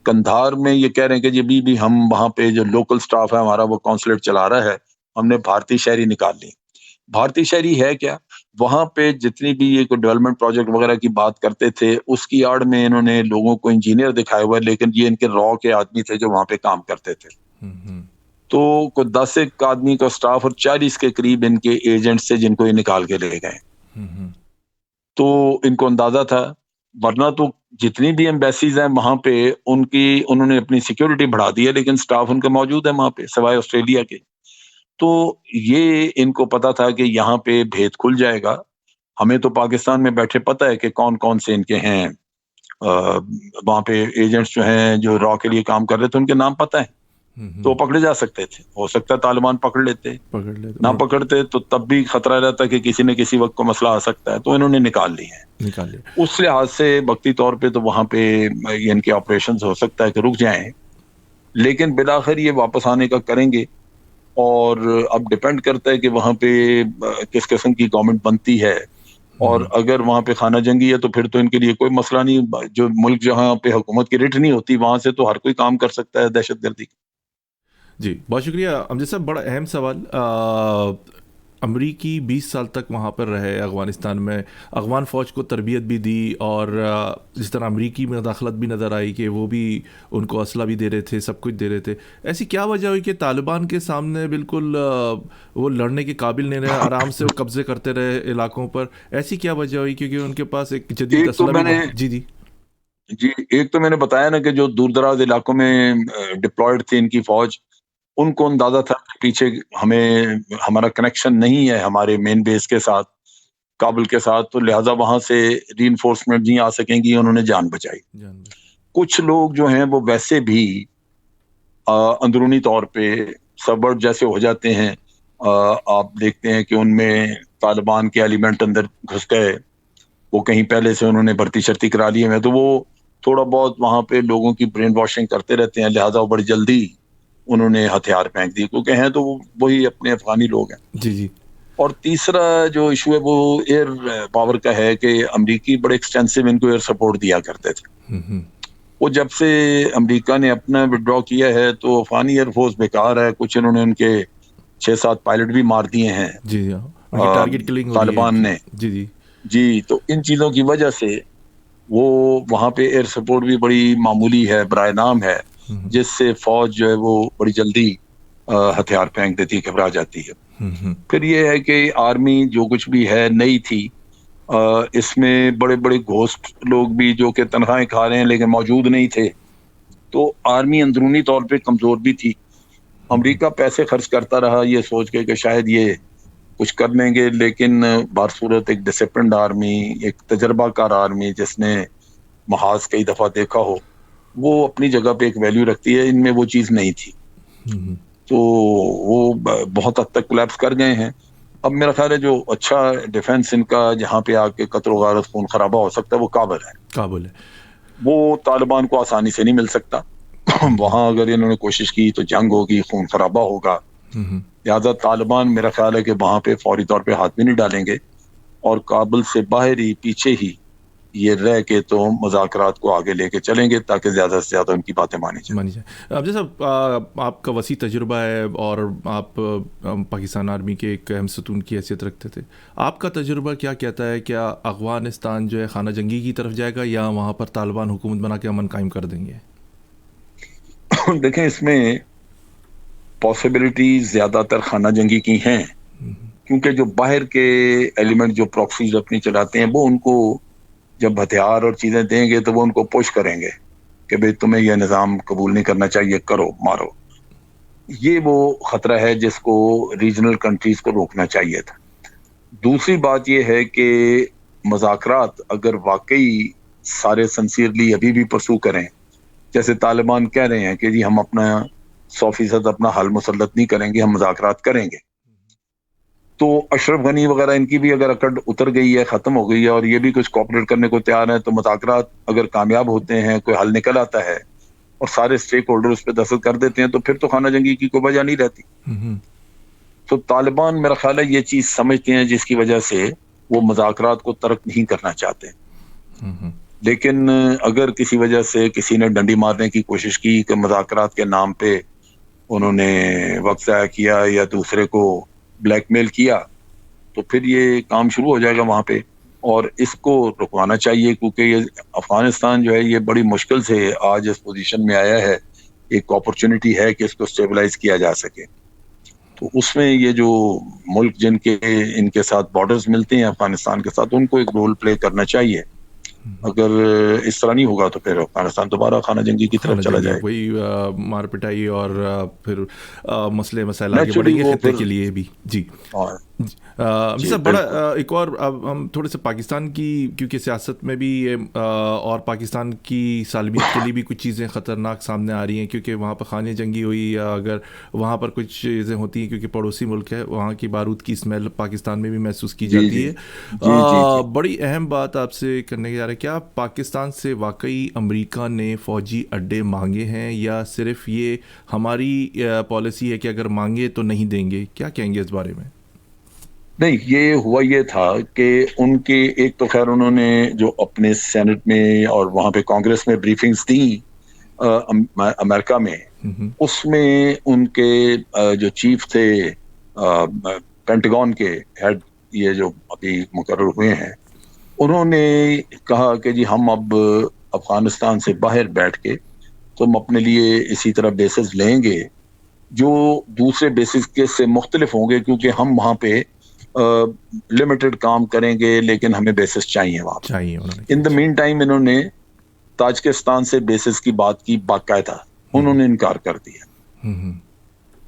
قندھار میں یہ کہہ رہے ہیں کہ جی بھی ہم وہاں پہ جو لوکل سٹاف ہے ہمارا وہ کونسلیٹ چلا رہا ہے، ہم نے بھارتی شہری نکال لی. بھارتی شہری ہے کیا؟ وہاں پہ جتنی بھی یہ کوئی ڈیولپمنٹ پروجیکٹ وغیرہ کی بات کرتے تھے، اس کی آڑ میں انہوں نے لوگوں کو انجینئر دکھائے ہوئے، لیکن یہ ان کے را کے آدمی تھے جو وہاں پہ کام کرتے تھے. تو کوئی 10 آدمی کا سٹاف اور 40 کے قریب ان کے ایجنٹس تھے جن کو یہ نکال کے لے گئے. تو ان کو اندازہ تھا، ورنہ تو جتنی بھی ایمبیسیز ہیں وہاں پہ انہوں نے اپنی سیکیورٹی بڑھا دی ہے، لیکن سٹاف ان کا موجود ہے وہاں پہ سوائے آسٹریلیا کے. تو یہ ان کو پتا تھا کہ یہاں پہ بھید کھل جائے گا. ہمیں تو پاکستان میں بیٹھے پتہ ہے کہ کون کون سے ان کے ہیں وہاں پہ ایجنٹس جو ہیں جو را کے لیے کام کر رہے تھے، ان کے نام پتہ ہے، تو پکڑے جا سکتے تھے. ہو سکتا ہے طالبان پکڑ لیتے، نہ پکڑتے تو تب بھی خطرہ رہتا کہ کسی نہ کسی وقت کو مسئلہ آ سکتا ہے. تو انہوں نے نکال لی ہے. اس لحاظ سے وقتی طور پہ تو وہاں پہ ان کے آپریشنز ہو سکتا ہے کہ رک جائیں، لیکن بالآخر یہ واپس آنے کا کریں گے. اور اب ڈیپینڈ کرتا ہے کہ وہاں پہ کس قسم کی گورنمنٹ بنتی ہے، اور اگر وہاں پہ خانہ جنگی ہے تو پھر تو ان کے لیے کوئی مسئلہ نہیں. جو ملک جہاں پہ حکومت کی رٹ نہیں ہوتی وہاں سے تو ہر کوئی کام کر سکتا ہے دہشت گردی. جی بہت شکریہ امجد صاحب. بڑا اہم سوال. امریکی 20 سال تک وہاں پر رہے افغانستان میں, افغان فوج کو تربیت بھی دی, اور جس طرح امریکی مداخلت بھی نظر آئی کہ وہ بھی ان کو اسلحہ بھی دے رہے تھے, سب کچھ دے رہے تھے, ایسی کیا وجہ ہوئی کہ طالبان کے سامنے بالکل وہ لڑنے کے قابل نہیں رہے, آرام سے وہ قبضے کرتے رہے علاقوں پر؟ ایسی کیا وجہ ہوئی کیونکہ ان کے پاس ایک جدید اسلحہ بھی. جی ایک تو میں نے بتایا نا کہ جو دور دراز علاقوں میں ڈپلائڈ تھی ان کی فوج, ان کو اندازہ تھا کہ پیچھے ہمارا کنیکشن نہیں ہے ہمارے مین بیس کے ساتھ, کابل کے ساتھ, تو لہٰذا وہاں سے ری انفورسمنٹ نہیں آ سکیں گی, انہوں نے جان بچائی. کچھ لوگ جو ہیں وہ ویسے بھی اندرونی طور پہ سبورٹ جیسے ہو جاتے ہیں, آپ دیکھتے ہیں کہ ان میں طالبان کے ایلیمنٹ اندر گھس گئے, وہ کہیں پہلے سے انہوں نے بھرتی شرطی کرا لی ہے, تو وہ تھوڑا بہت وہاں پہ لوگوں کی برین واشنگ کرتے رہتے ہیں, لہٰذا وہ بڑی جلدی انہوں نے ہتھیار پھینک دی, کیونکہ ہیں تو وہی اپنے افغانی لوگ ہیں. جی. اور تیسرا جو ایشو ہے وہ ایئر پاور کا ہے کہ امریکی بڑے ایکسٹینسو ان کو ایئر سپورٹ دیا کرتے تھے. وہ جب سے امریکہ نے اپنا وڈرا کیا ہے تو افغانی ایئر فورس بیکار ہے, کچھ انہوں نے ان کے 6-7 پائلٹ بھی مار دیے ہیں طالبان نے. جی تو ان چیزوں کی وجہ سے وہ وہاں پہ ایئر سپورٹ بھی بڑی معمولی ہے, برائے نام ہے, جس سے فوج جو ہے وہ بڑی جلدی ہتھیار پھینک دیتی ہے, گھبرا جاتی ہے. پھر یہ ہے کہ آرمی جو کچھ بھی ہے نئی تھی, اس میں بڑے بڑے گھوسٹ لوگ بھی جو کہ تنخواہیں کھا رہے ہیں لیکن موجود نہیں تھے, تو آرمی اندرونی طور پہ کمزور بھی تھی. امریکہ پیسے خرچ کرتا رہا یہ سوچ کے کہ شاید یہ کچھ کر لیں گے, لیکن بارصورت ایک ڈسپلنڈ آرمی, ایک تجربہ کار آرمی جس نے محاذ کئی دفعہ دیکھا ہو, وہ اپنی جگہ پہ ایک ویلیو رکھتی ہے. ان میں وہ چیز نہیں تھی, تو وہ بہت حد تک کولیپس کر گئے ہیں. اب میرا خیال ہے جو اچھا ڈیفنس ان کا جہاں پہ آ کے قتل و غارت خون خرابہ ہو سکتا ہے وہ کابل ہے. وہ طالبان کو آسانی سے نہیں مل سکتا. وہاں اگر انہوں نے کوشش کی تو جنگ ہوگی, خون خرابہ ہوگا. لہٰذا طالبان میرا خیال ہے کہ وہاں پہ فوری طور پہ ہاتھ بھی نہیں ڈالیں گے, اور کابل سے باہر ہی پیچھے ہی یہ رہ کے تو مذاکرات کو آگے لے کے چلیں گے تاکہ زیادہ سے زیادہ ان کی باتیں مانی جائیں. اب جیسا آپ کا وسیع تجربہ ہے اور آپ پاکستان آرمی کے ایک اہم ستون کی حیثیت رکھتے تھے, آپ کا تجربہ کیا کہتا ہے, کیا افغانستان جو ہے خانہ جنگی کی طرف جائے گا یا وہاں پر طالبان حکومت بنا کے امن قائم کر دیں گے؟ دیکھیں اس میں پاسبلٹی زیادہ تر خانہ جنگی کی ہیں, کیونکہ جو باہر کے ایلیمنٹ جو پراکسیز اپنی چلاتے ہیں وہ ان کو جب ہتھیار اور چیزیں دیں گے تو وہ ان کو پش کریں گے کہ بھئی تمہیں یہ نظام قبول نہیں کرنا چاہیے, کرو مارو. یہ وہ خطرہ ہے جس کو ریجنل کنٹریز کو روکنا چاہیے تھا. دوسری بات یہ ہے کہ مذاکرات اگر واقعی سارے سنسیئرلی ابھی بھی پرسو کریں, جیسے طالبان کہہ رہے ہیں کہ جی ہم اپنا 100% اپنا حل مسلط نہیں کریں گے, ہم مذاکرات کریں گے, تو اشرف غنی وغیرہ ان کی بھی اگر اکڑ اتر گئی ہے, ختم ہو گئی ہے, اور یہ بھی کچھ کوآپریٹ کرنے کو تیار ہیں, تو مذاکرات اگر کامیاب ہوتے ہیں, کوئی حل نکل آتا ہے اور سارے اسٹیک ہولڈر اس پہ دستخط کر دیتے ہیں, تو پھر تو خانہ جنگی کی کوئی وجہ نہیں رہتی. تو طالبان میرا خیال ہے یہ چیز سمجھتے ہیں جس کی وجہ سے وہ مذاکرات کو ترک نہیں کرنا چاہتے. لیکن اگر کسی وجہ سے کسی نے ڈنڈی مارنے کی کوشش کی کہ مذاکرات کے نام پہ انہوں نے وقت ضائع کیا یا دوسرے کو بلیک میل کیا, تو پھر یہ کام شروع ہو جائے گا وہاں پہ, اور اس کو رکوانا چاہیے, کیونکہ یہ افغانستان جو ہے یہ بڑی مشکل سے آج اس پوزیشن میں آیا ہے. ایک اپرچونٹی ہے کہ اس کو اسٹیبلائز کیا جا سکے. تو اس میں یہ جو ملک جن کے ان کے ساتھ بارڈرز ملتے ہیں افغانستان کے ساتھ, ان کو ایک رول پلے کرنا چاہیے. اگر اس طرح نہیں ہوگا تو پھر افغانستان دوبارہ خانہ جنگی کی طرف چلا جائے, وہی مار پٹائی اور پھر مسئلے مسائل آگے بڑھیں گے خطے کے لیے بھی. جی سر, بڑا ایک اور اب ہم تھوڑے سے پاکستان کی, کیونکہ سیاست میں بھی اور پاکستان کی سالمیت کے لیے بھی کچھ چیزیں خطرناک سامنے آ رہی ہیں, کیونکہ وہاں پر خانہ جنگی ہوئی یا اگر وہاں پر کچھ چیزیں ہوتی ہیں, کیونکہ پڑوسی ملک ہے, وہاں کی بارود کی اسمیل پاکستان میں بھی محسوس کی جاتی ہے. بڑی اہم بات آپ سے کرنے کے جا رہے ہیں, کیا پاکستان سے واقعی امریکہ نے فوجی اڈے مانگے ہیں یا صرف یہ ہماری پالیسی ہے کہ اگر مانگے تو نہیں دیں گے؟ کیا کہیں گے اس بارے میں؟ نہیں, یہ ہوا یہ تھا کہ ان کے ایک تو خیر انہوں نے جو اپنے سینٹ میں اور وہاں پہ کانگریس میں بریفنگز دی امریکہ میں, اس میں ان کے جو چیف تھے پینٹاگون کے ہیڈ یہ جو ابھی مقرر ہوئے ہیں، انہوں نے کہا کہ جی ہم اب افغانستان سے باہر بیٹھ کے تو ہم اپنے لیے اسی طرح بیسز لیں گے جو دوسرے بیسز کے سے مختلف ہوں گے، کیونکہ ہم وہاں پہ لمیٹڈ کام کریں گے لیکن ہمیں بیسز چاہیے وہاں پہ. چاہیے انہوں نے ان دا مین ٹائم انہوں نے تاجکستان سے بیسز کی بات کی باقاعدہ، انہوں نے انکار کر دیا.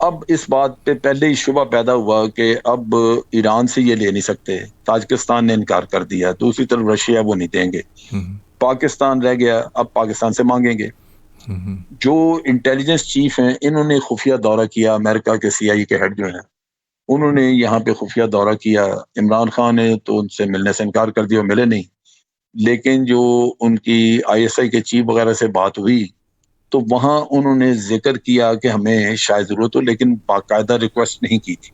اب اس بات پہ پہلے ہی شبہ پیدا ہوا کہ اب ایران سے یہ لے نہیں سکتے، تاجکستان نے انکار کر دیا، دوسری طرف رشیا وہ نہیں دیں گے، پاکستان رہ گیا، اب پاکستان سے مانگیں گے. جو انٹیلیجنس چیف ہیں انہوں نے خفیہ دورہ کیا، امریکہ کے CIA کے ہیڈ جو ہیں انہوں نے یہاں پہ خفیہ دورہ کیا. عمران خان نے تو ان سے ملنے سے انکار کر دیا، ملے نہیں، لیکن جو ان کی ISI کے چیف وغیرہ سے بات ہوئی تو وہاں انہوں نے ذکر کیا کہ ہمیں شاید ضرورت ہو، لیکن باقاعدہ ریکویسٹ نہیں کی تھی.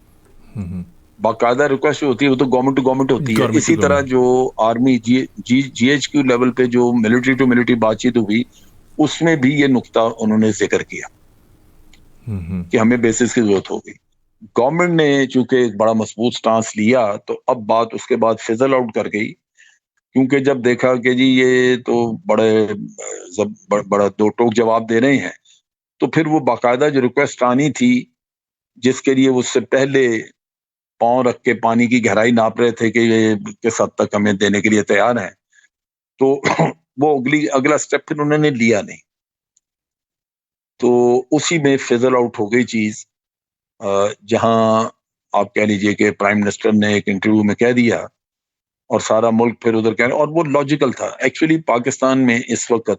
باقاعدہ ریکویسٹ ہوتی ہے وہ تو گورنمنٹ ٹو گورنمنٹ ہوتی ہے. اسی طرح جو آرمی GHQ لیول پہ جو ملٹری ٹو ملٹری بات چیت ہوئی اس میں بھی یہ نقطہ انہوں نے ذکر کیا کہ ہمیں بیسس کی ضرورت ہوگی. گورنمنٹ نے چونکہ ایک بڑا مضبوط سٹانس لیا تو اب بات اس کے بعد فزل آؤٹ کر گئی، کیونکہ جب دیکھا کہ جی یہ تو بڑا دو ٹوک جواب دے رہے ہیں، تو پھر وہ باقاعدہ جو ریکویسٹ آنی تھی جس کے لیے اس سے پہلے پاؤں رکھ کے پانی کی گہرائی ناپ رہے تھے کہ یہ کس حد تک ہمیں دینے کے لیے تیار ہیں، تو وہ اگلا سٹیپ پھر انہوں نے لیا نہیں. تو اسی میں فزل آؤٹ ہو گئی چیز، جہاں آپ کہہ لیجئے کہ پرائم منسٹر نے ایک انٹرویو میں کہہ دیا اور سارا ملک پھر ادھر کہہ رہا، اور وہ لاجیکل تھا. ایکچولی پاکستان میں اس وقت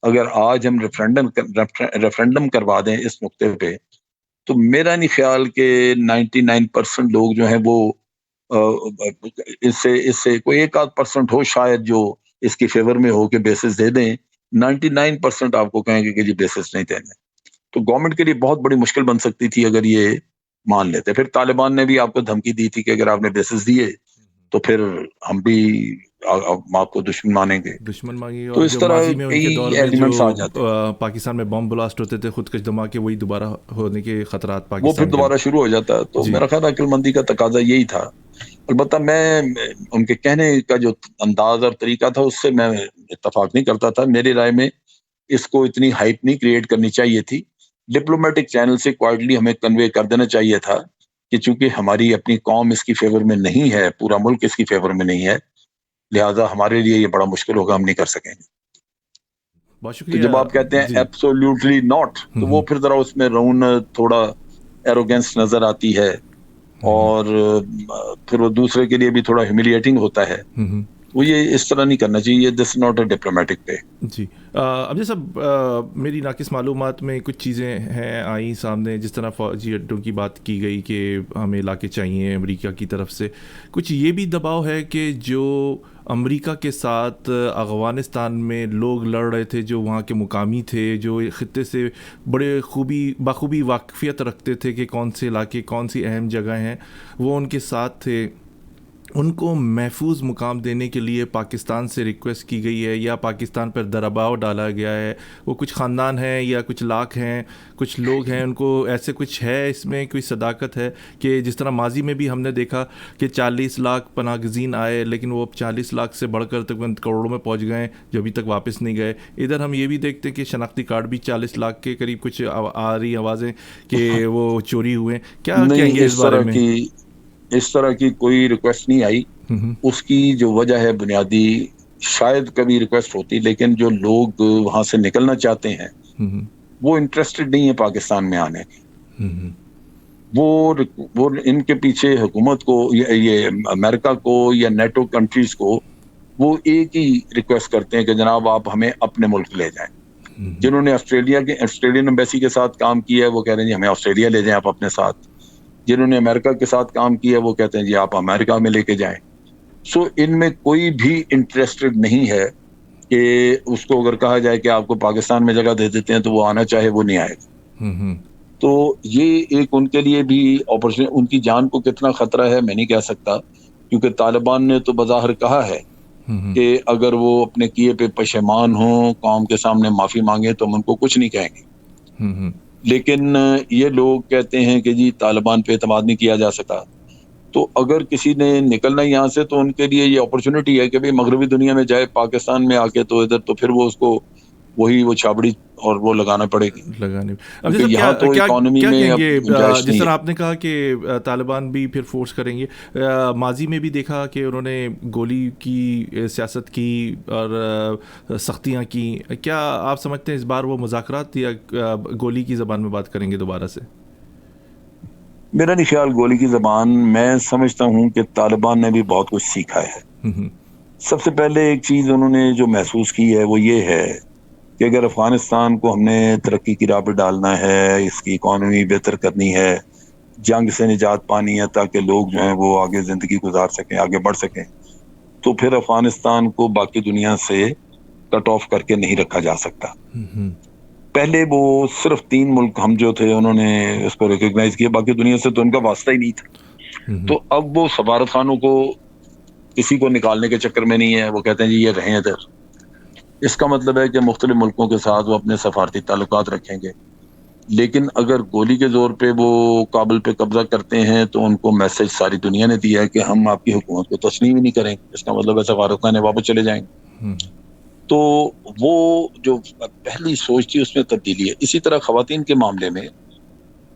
اگر آج ہم ریفرینڈم کروا دیں اس نقطے پہ تو میرا نہیں خیال کہ 99% لوگ جو ہیں وہ اس سے کوئی 1-8% ہو شاید جو اس کی فیور میں ہو کہ بیسس دے دیں. 99% آپ کو کہیں گے کہ جی بیسس نہیں دینے. تو گورنمنٹ کے لیے بہت بڑی مشکل بن سکتی تھی اگر یہ مان لیتے. پھر طالبان نے بھی آپ کو دھمکی دی تھی کہ اگر آپ نے بیسس دیے تو پھر ہم بھی آپ کو دشمن مانیں گے. دشمن مانگے. تو اور اس جو طرح ماضی میں ان کے دور میں ایلیمنٹس آ جو جاتے پاکستان میں بم بلاسٹ ہوتے تھے، خودکش دھماکے، وہی دوبارہ ہونے کے خطرات وہ پاکستان پھر دوبارہ شروع ہو جاتا ہے. تو جی. میرا خیال عقل مندی کا تقاضا یہی تھا. البتہ میں ان کے کہنے کا جو انداز اور طریقہ تھا اس سے میں اتفاق نہیں کرتا تھا. میری رائے میں اس کو اتنی ہائپ نہیں کریٹ کرنی چاہیے تھی. ڈپلومیٹک چینل سے کوائٹلی ہمیں کنوے کر دینا چاہیے تھا کہ چونکہ ہماری اپنی قوم اس کی فیور میں نہیں ہے، پورا ملک اس کی فیور میں نہیں ہے، لہٰذا ہمارے لیے یہ بڑا مشکل ہوگا، ہم نہیں کر سکیں گے. بہت تو شکریہ. جب آپ کہتے ہیں ایبسولوٹلی ناٹ تو وہ پھر ذرا اس میں رونت، تھوڑا ایروگینس نظر آتی ہے، اور پھر وہ دوسرے کے لیے بھی تھوڑا ہیوملیٹنگ ہوتا ہے. وہ یہ اس طرح نہیں کرنا چاہیے. دس ناٹ اے ڈپلومیٹک وے. جی. اب صاحب میری ناقص معلومات میں کچھ چیزیں ہیں آئیں سامنے، جس طرح فوجی اڈوں کی بات کی گئی کہ ہمیں علاقے چاہیے امریکہ کی طرف سے. کچھ یہ بھی دباؤ ہے کہ جو امریکہ کے ساتھ افغانستان میں لوگ لڑ رہے تھے، جو وہاں کے مقامی تھے، جو خطے سے بڑے بخوبی واقفیت رکھتے تھے کہ کون سے علاقے، کون سی اہم جگہ ہیں، وہ ان کے ساتھ تھے. ان کو محفوظ مقام دینے کے لیے پاکستان سے ریکویسٹ کی گئی ہے یا پاکستان پر دباؤ ڈالا گیا ہے؟ وہ کچھ خاندان ہیں یا کچھ لاکھ ہیں، کچھ لوگ ہیں، ان کو ایسے کچھ ہے اس میں کوئی صداقت ہے کہ جس طرح ماضی میں بھی ہم نے دیکھا کہ 40 لاکھ پناہ گزین آئے لیکن وہ 40 لاکھ سے بڑھ کر تقریباً کروڑوں میں پہنچ گئے جو ابھی تک واپس نہیں گئے. ادھر ہم یہ بھی دیکھتے ہیں کہ شناختی کارڈ بھی 40 لاکھ کے قریب کچھ آ رہی آوازیں کہ وہ چوری ہوئے. کیا کہیں گے اس بارے میں؟ اس طرح کی کوئی ریکویسٹ نہیں آئی. اس کی جو وجہ ہے بنیادی، شاید کبھی ریکویسٹ ہوتی لیکن جو لوگ وہاں سے نکلنا چاہتے ہیں وہ انٹرسٹڈ نہیں ہے پاکستان میں آنے کی. وہ ان کے پیچھے حکومت کو، یہ امریکہ کو یا نیٹو کنٹریز کو، وہ ایک ہی ریکویسٹ کرتے ہیں کہ جناب آپ ہمیں اپنے ملک لے جائیں. جنہوں نے آسٹریلین ایمبیسی کے ساتھ کام کیا ہے وہ کہہ رہے ہیں جی ہمیں آسٹریلیا لے جائیں آپ اپنے ساتھ. جنہوں نے امریکہ کے ساتھ کام کیا وہ کہتے ہیں جی آپ امریکہ میں لے کے جائیں. سو ان میں کوئی بھی انٹرسٹڈ نہیں ہے کہ اس کو اگر کہا جائے کہ آپ کو پاکستان میں جگہ دے دیتے ہیں تو وہ آنا چاہے وہ نہیں آئے گا. تو یہ ایک ان کے لیے بھی اپرچونٹی. ان کی جان کو کتنا خطرہ ہے میں نہیں کہہ سکتا، کیونکہ طالبان نے تو بظاہر کہا ہے کہ اگر وہ اپنے کیے پہ پشیمان ہوں، قوم کے سامنے معافی مانگے تو ہم ان کو کچھ نہیں کہیں گے. لیکن یہ لوگ کہتے ہیں کہ جی طالبان پہ اعتماد نہیں کیا جا سکتا. تو اگر کسی نے نکلنا یہاں سے تو ان کے لیے یہ اپرچونٹی ہے کہ بھئی مغربی دنیا میں جائے، پاکستان میں آ کے تو ادھر تو پھر وہ اس کو وہی وہ چھابڑی اور وہ لگانا پڑے گی، لگانے اب کیونکہ جیسے یہاں تو کیا اکانومی کیا میں کہیں اب گے گنجائش جس نہیں طرح ہے۔ آپ نے کہا کہ طالبان بھی پھر فورس کریں گے، ماضی میں بھی دیکھا کہ انہوں نے گولی کی سیاست کی اور سختیاں کی، کیا آپ سمجھتے ہیں اس بار وہ مذاکرات یا گولی کی زبان میں بات کریں گے دوبارہ سے؟ میرا نہیں خیال گولی کی زبان، میں سمجھتا ہوں کہ طالبان نے بھی بہت کچھ سیکھا ہے۔ سب سے پہلے ایک چیز انہوں نے جو محسوس کی ہے وہ یہ ہے کہ اگر افغانستان کو ہم نے ترقی کی راہ پہ ڈالنا ہے، اس کی اکانومی بہتر کرنی ہے، جنگ سے نجات پانی ہے تاکہ لوگ جو ہیں وہ آگے زندگی گزار سکیں، آگے بڑھ سکیں، تو پھر افغانستان کو باقی دنیا سے کٹ آف کر کے نہیں رکھا جا سکتا۔ پہلے وہ صرف 3 ملک ہم جو تھے انہوں نے اس کو ریکگنائز کیا، باقی دنیا سے تو ان کا واسطہ ہی نہیں تھا۔ تو اب وہ سفارت خانوں کو کسی کو نکالنے کے چکر میں نہیں ہے، وہ کہتے ہیں جی یہ رہیں ادھر۔ اس کا مطلب ہے کہ مختلف ملکوں کے ساتھ وہ اپنے سفارتی تعلقات رکھیں گے، لیکن اگر گولی کے زور پہ وہ کابل پہ قبضہ کرتے ہیں تو ان کو میسج ساری دنیا نے دیا ہے کہ ہم آپ کی حکومت کو تسلیم ہی نہیں کریں گے، اس کا مطلب ہے سفارت خانے واپس چلے جائیں گے۔ تو وہ جو پہلی سوچ تھی اس میں تبدیلی ہے۔ اسی طرح خواتین کے معاملے میں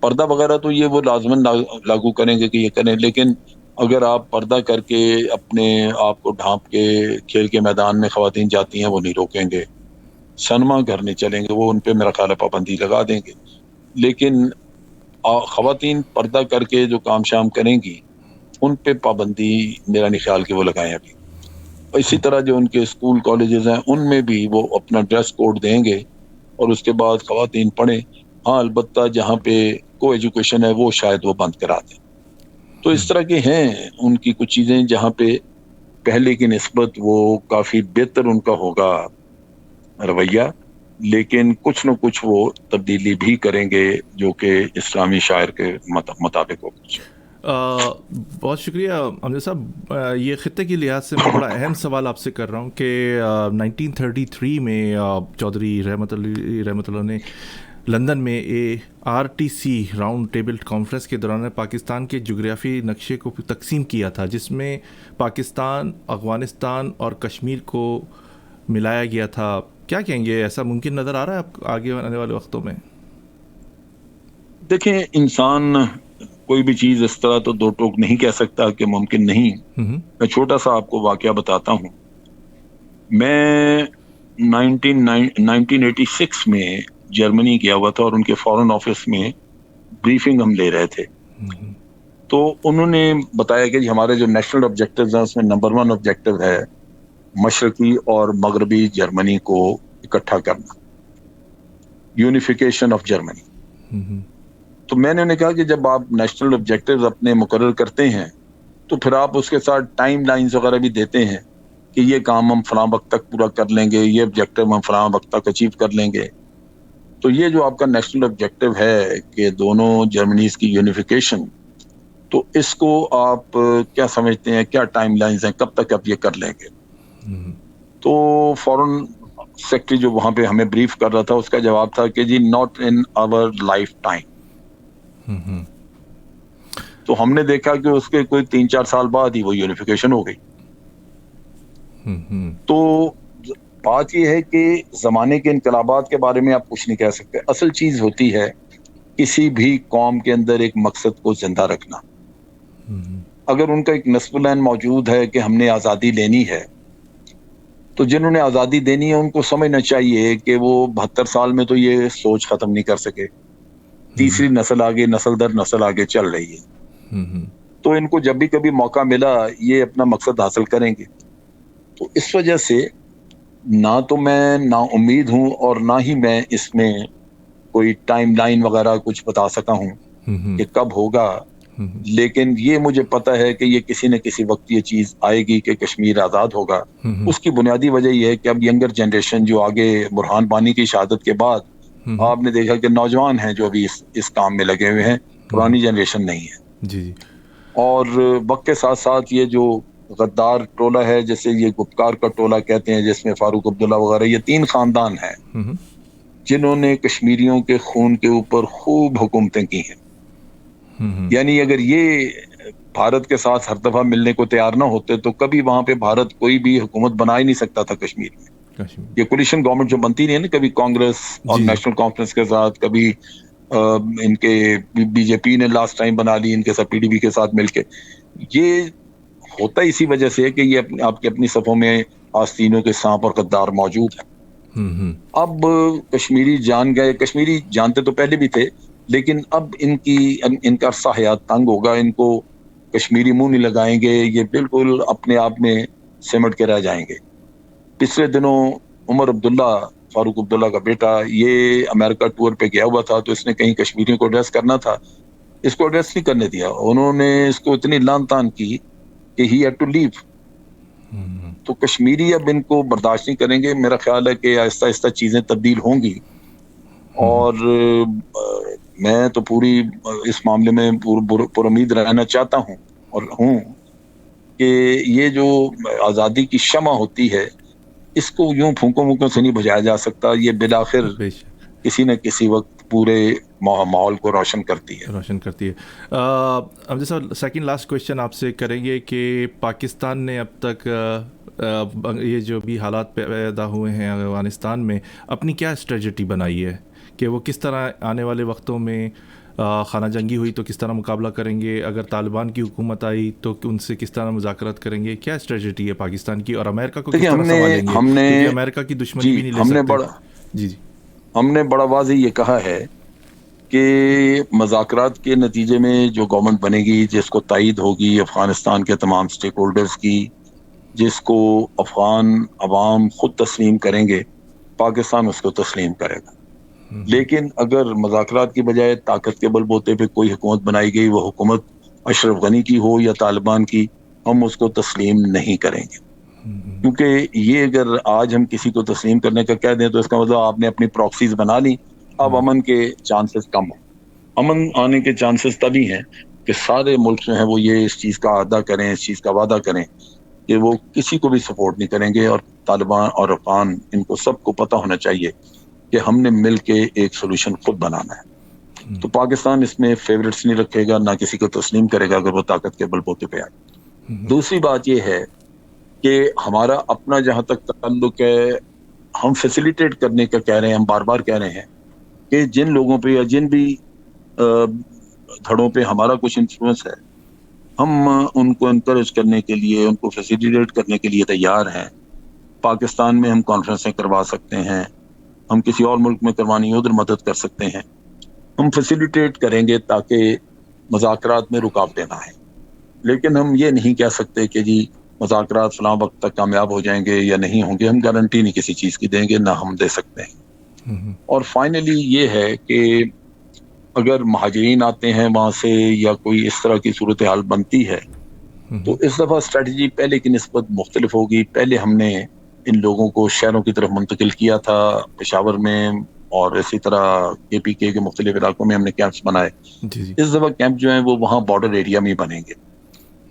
پردہ وغیرہ تو یہ وہ لازماً لاگو کریں گے کہ یہ کریں، لیکن اگر آپ پردہ کر کے اپنے آپ کو ڈھانپ کے کھیل کے میدان میں خواتین جاتی ہیں وہ نہیں روکیں گے، سنما گھر نہیں چلیں گے، وہ ان پہ میرا خیال ہے پابندی لگا دیں گے، لیکن خواتین پردہ کر کے جو کام شام کریں گی ان پہ پابندی میرا نہیں خیال کہ وہ لگائیں ابھی۔ اسی طرح جو ان کے اسکول کالجز ہیں ان میں بھی وہ اپنا ڈریس کوڈ دیں گے اور اس کے بعد خواتین پڑھیں، ہاں البتہ جہاں پہ کو ایجوکیشن ہے وہ شاید وہ بند کرا دیں۔ تو اس طرح کے ہیں ان کی کچھ چیزیں جہاں پہ پہلے کی نسبت وہ کافی بہتر ان کا ہوگا رویہ، لیکن کچھ نہ کچھ وہ تبدیلی بھی کریں گے جو کہ اسلامی شاعر کے مطابق ہو۔ بہت شکریہ امجد صاحب۔ یہ خطے کی لحاظ سے میں بڑا اہم سوال آپ سے کر رہا ہوں کہ 1933 میں چودھری رحمت اللہ نے لندن میں RTC راؤنڈ ٹیبل کانفرنس کے دوران پاکستان کے جغرافی نقشے کو تقسیم کیا تھا، جس میں پاکستان، افغانستان اور کشمیر کو ملایا گیا تھا۔ کیا کہیں گے، ایسا ممکن نظر آ رہا ہے آپ آگے آنے والے وقتوں میں؟ دیکھیں، انسان کوئی بھی چیز اس طرح تو دو ٹوک نہیں کہہ سکتا کہ ممکن نہیں۔ میں چھوٹا سا آپ کو واقعہ بتاتا ہوں۔ میں 1986 میں جرمنی گیا ہوا تھا اور ان کے فارن آفس میں بریفنگ ہم لے رہے تھے، تو انہوں نے بتایا کہ ہمارے جو نیشنل آبجیکٹیوز ہیں اس میں نمبر 1 آبجیکٹیو ہے مشرقی اور مغربی جرمنی کو اکٹھا کرنا، یونیفیکیشن آف جرمنی۔ تو میں نے انہیں کہا کہ جب آپ نیشنل آبجیکٹیوز اپنے مقرر کرتے ہیں تو پھر آپ اس کے ساتھ ٹائم لائنز وغیرہ بھی دیتے ہیں کہ یہ کام ہم فلاں وقت تک پورا کر لیں گے، یہ آبجیکٹیو ہم فلاں وقت تک اچیو کر لیں گے۔ تو یہ جو آپ کا نیشنل آبجیکٹیو ہے کہ دونوں جرمنیز کی یونیفیکیشن، تو اس کو آپ کیا سمجھتے ہیں، کیا ٹائم لائنز ہیں، کب تک آپ یہ کر لیں گے؟ تو فورن سیکٹری جو وہاں پہ ہمیں بریف کر رہا تھا اس کا جواب تھا کہ جی not in our lifetime. تو ہم نے دیکھا کہ اس کے کوئی 3-4 سال بعد ہی وہ یونیفیکیشن ہو گئی۔ تو بات یہ ہے کہ زمانے کے انقلابات کے بارے میں آپ کچھ نہیں کہہ سکتے، اصل چیز ہوتی ہے کسی بھی قوم کے اندر ایک مقصد کو زندہ رکھنا۔ اگر ان کا ایک نصب العین موجود ہے کہ ہم نے آزادی لینی ہے، تو جنہوں نے آزادی دینی ہے ان کو سمجھنا چاہیے کہ وہ 72 سال میں تو یہ سوچ ختم نہیں کر سکے، تیسری نسل آگے، نسل در نسل آگے چل رہی ہے، تو ان کو جب بھی کبھی موقع ملا یہ اپنا مقصد حاصل کریں گے۔ تو اس وجہ سے نہ تو میں نا امید ہوں اور نہ ہی میں اس میں کوئی ٹائم لائن وغیرہ کچھ بتا سکا ہوں کہ کب ہوگا، لیکن یہ مجھے پتا ہے کہ یہ کسی نہ کسی وقت یہ چیز آئے گی کہ کشمیر آزاد ہوگا۔ اس کی بنیادی وجہ یہ ہے کہ اب ینگر جنریشن جو آگے برہان بانی کی شہادت کے بعد آپ نے دیکھا کہ نوجوان ہیں جو ابھی اس کام میں لگے ہوئے ہیں، پرانی جنریشن نہیں ہے۔ جی، اور وقت کے ساتھ ساتھ یہ جو غدار ٹولہ ہے جیسے یہ گپکار کا ٹولہ کہتے ہیں جس میں فاروق عبداللہ وغیرہ، یہ 3 خاندان ہیں جنہوں نے کشمیریوں کے خون کے اوپر خوب حکومتیں کی ہیں۔ یعنی اگر یہ بھارت کے ساتھ ہر دفعہ ملنے کو تیار نہ ہوتے تو کبھی وہاں پہ بھارت کوئی بھی حکومت بنا ہی نہیں سکتا تھا کشمیر میں. یہ کولیشن گورنمنٹ جو بنتی نہیں ہے نا, کبھی کانگریس اور نیشنل کانفرنس کے ساتھ, کبھی ان کے بی جے پی نے لاسٹ ٹائم بنا لی ان کے ساتھ, پی ڈی پی کے ساتھ مل کے. یہ ہوتا اسی وجہ سے کہ یہ آپ کی اپنی صفوں میں آستینوں کے سانپ اور غدار موجود ہیں. اب کشمیری جان گئے, کشمیری جانتے تو پہلے بھی تھے, لیکن اب ان کا عرصہ حیات تنگ ہوگا, ان کو کشمیری منہ نہیں لگائیں گے, یہ بالکل اپنے آپ میں سمٹ کے رہ جائیں گے. پچھلے دنوں عمر عبداللہ, فاروق عبداللہ کا بیٹا, یہ امریکہ ٹور پہ گیا ہوا تھا, تو اس نے کہیں کشمیریوں کو ایڈریس کرنا تھا, اس کو ایڈریس نہیں کرنے دیا. انہوں نے اس کو اتنی لان تان کی کہ ہی ہیڈ ٹو لیو. تو کشمیری اب ان کو برداشت نہیں کریں گے. میرا خیال ہے کہ آہستہ آہستہ چیزیں تبدیل ہوں گی, اور میں تو پوری اس معاملے میں پر امید رہنا چاہتا ہوں اور ہوں کہ یہ جو آزادی کی شمع ہوتی ہے اس کو یوں پھونکوں وونکوں سے نہیں بجھایا جا سکتا. یہ بالآخر کسی نہ کسی وقت پورے ماحول کو روشن کرتی ہے. اب صاحب سیکنڈ لاسٹ کویشچن آپ سے کریں گے کہ پاکستان نے اب تک یہ جو بھی حالات پیدا ہوئے ہیں افغانستان میں, اپنی کیا اسٹریٹجی بنائی ہے کہ وہ کس طرح آنے والے وقتوں میں خانہ جنگی ہوئی تو کس طرح مقابلہ کریں گے, اگر طالبان کی حکومت آئی تو ان سے کس طرح مذاکرات کریں گے, کیا اسٹریٹجی ہے پاکستان کی, اور امریکہ کو کس طرح سنبھالیں گے, کیونکہ امریکہ کی دشمنی بھی نہیں لے سکتے. ہم نے بڑا واضح یہ کہا ہے کہ مذاکرات کے نتیجے میں جو گورنمنٹ بنے گی, جس کو تائید ہوگی افغانستان کے تمام سٹیک ہولڈرز کی, جس کو افغان عوام خود تسلیم کریں گے, پاکستان اس کو تسلیم کرے گا. لیکن اگر مذاکرات کی بجائے طاقت کے بل بوتے پہ کوئی حکومت بنائی گئی, وہ حکومت اشرف غنی کی ہو یا طالبان کی, ہم اس کو تسلیم نہیں کریں گے. کیونکہ یہ اگر آج ہم کسی کو تسلیم کرنے کا کہہ دیں تو اس کا مطلب آپ نے اپنی پراکسیز بنا لی, اب امن کے چانسز کم ہوں. امن آنے کے چانسز تبھی ہیں کہ سارے ملک جو ہیں وہ یہ اس چیز کا ادا کریں, اس چیز کا وعدہ کریں کہ وہ کسی کو بھی سپورٹ نہیں کریں گے, اور طالبان اور افغان ان کو سب کو پتہ ہونا چاہیے کہ ہم نے مل کے ایک سولوشن خود بنانا ہے. تو پاکستان اس میں فیورٹس نہیں رکھے گا, نہ کسی کو تسلیم کرے گا اگر وہ طاقت کے بل بوتے پہ آئے. دوسری بات یہ ہے کہ ہمارا اپنا جہاں تک تعلق ہے, ہم فیسیلیٹیٹ کرنے کا کہہ رہے ہیں, ہم بار بار کہہ رہے ہیں کہ جن لوگوں پہ یا جن بھی دھڑوں پہ ہمارا کچھ انفلوئنس ہے, ہم ان کو انکریج کرنے کے لیے, ان کو فیسیلیٹیٹ کرنے کے لیے تیار ہیں. پاکستان میں ہم کانفرنسیں کروا سکتے ہیں, ہم کسی اور ملک میں کروانی ادھر مدد کر سکتے ہیں, ہم فیسیلیٹیٹ کریں گے تاکہ مذاکرات میں رکاوٹیں نہ آئیں. لیکن ہم یہ نہیں کہہ سکتے کہ جی مذاکرات فلاں وقت تک کامیاب ہو جائیں گے یا نہیں ہوں گے, ہم گارنٹی نہیں کسی چیز کی دیں گے, نہ ہم دے سکتے ہیں. اور فائنلی یہ ہے کہ اگر مہاجرین آتے ہیں وہاں سے یا کوئی اس طرح کی صورتحال بنتی ہے تو اس دفعہ اسٹریٹجی پہلے کی نسبت مختلف ہوگی. پہلے ہم نے ان لوگوں کو شہروں کی طرف منتقل کیا تھا, پشاور میں اور اسی طرح کے پی کے مختلف علاقوں میں ہم نے کیمپس بنائے. اس دفعہ کیمپ جو ہیں وہ وہاں بارڈر ایریا میں بنیں گے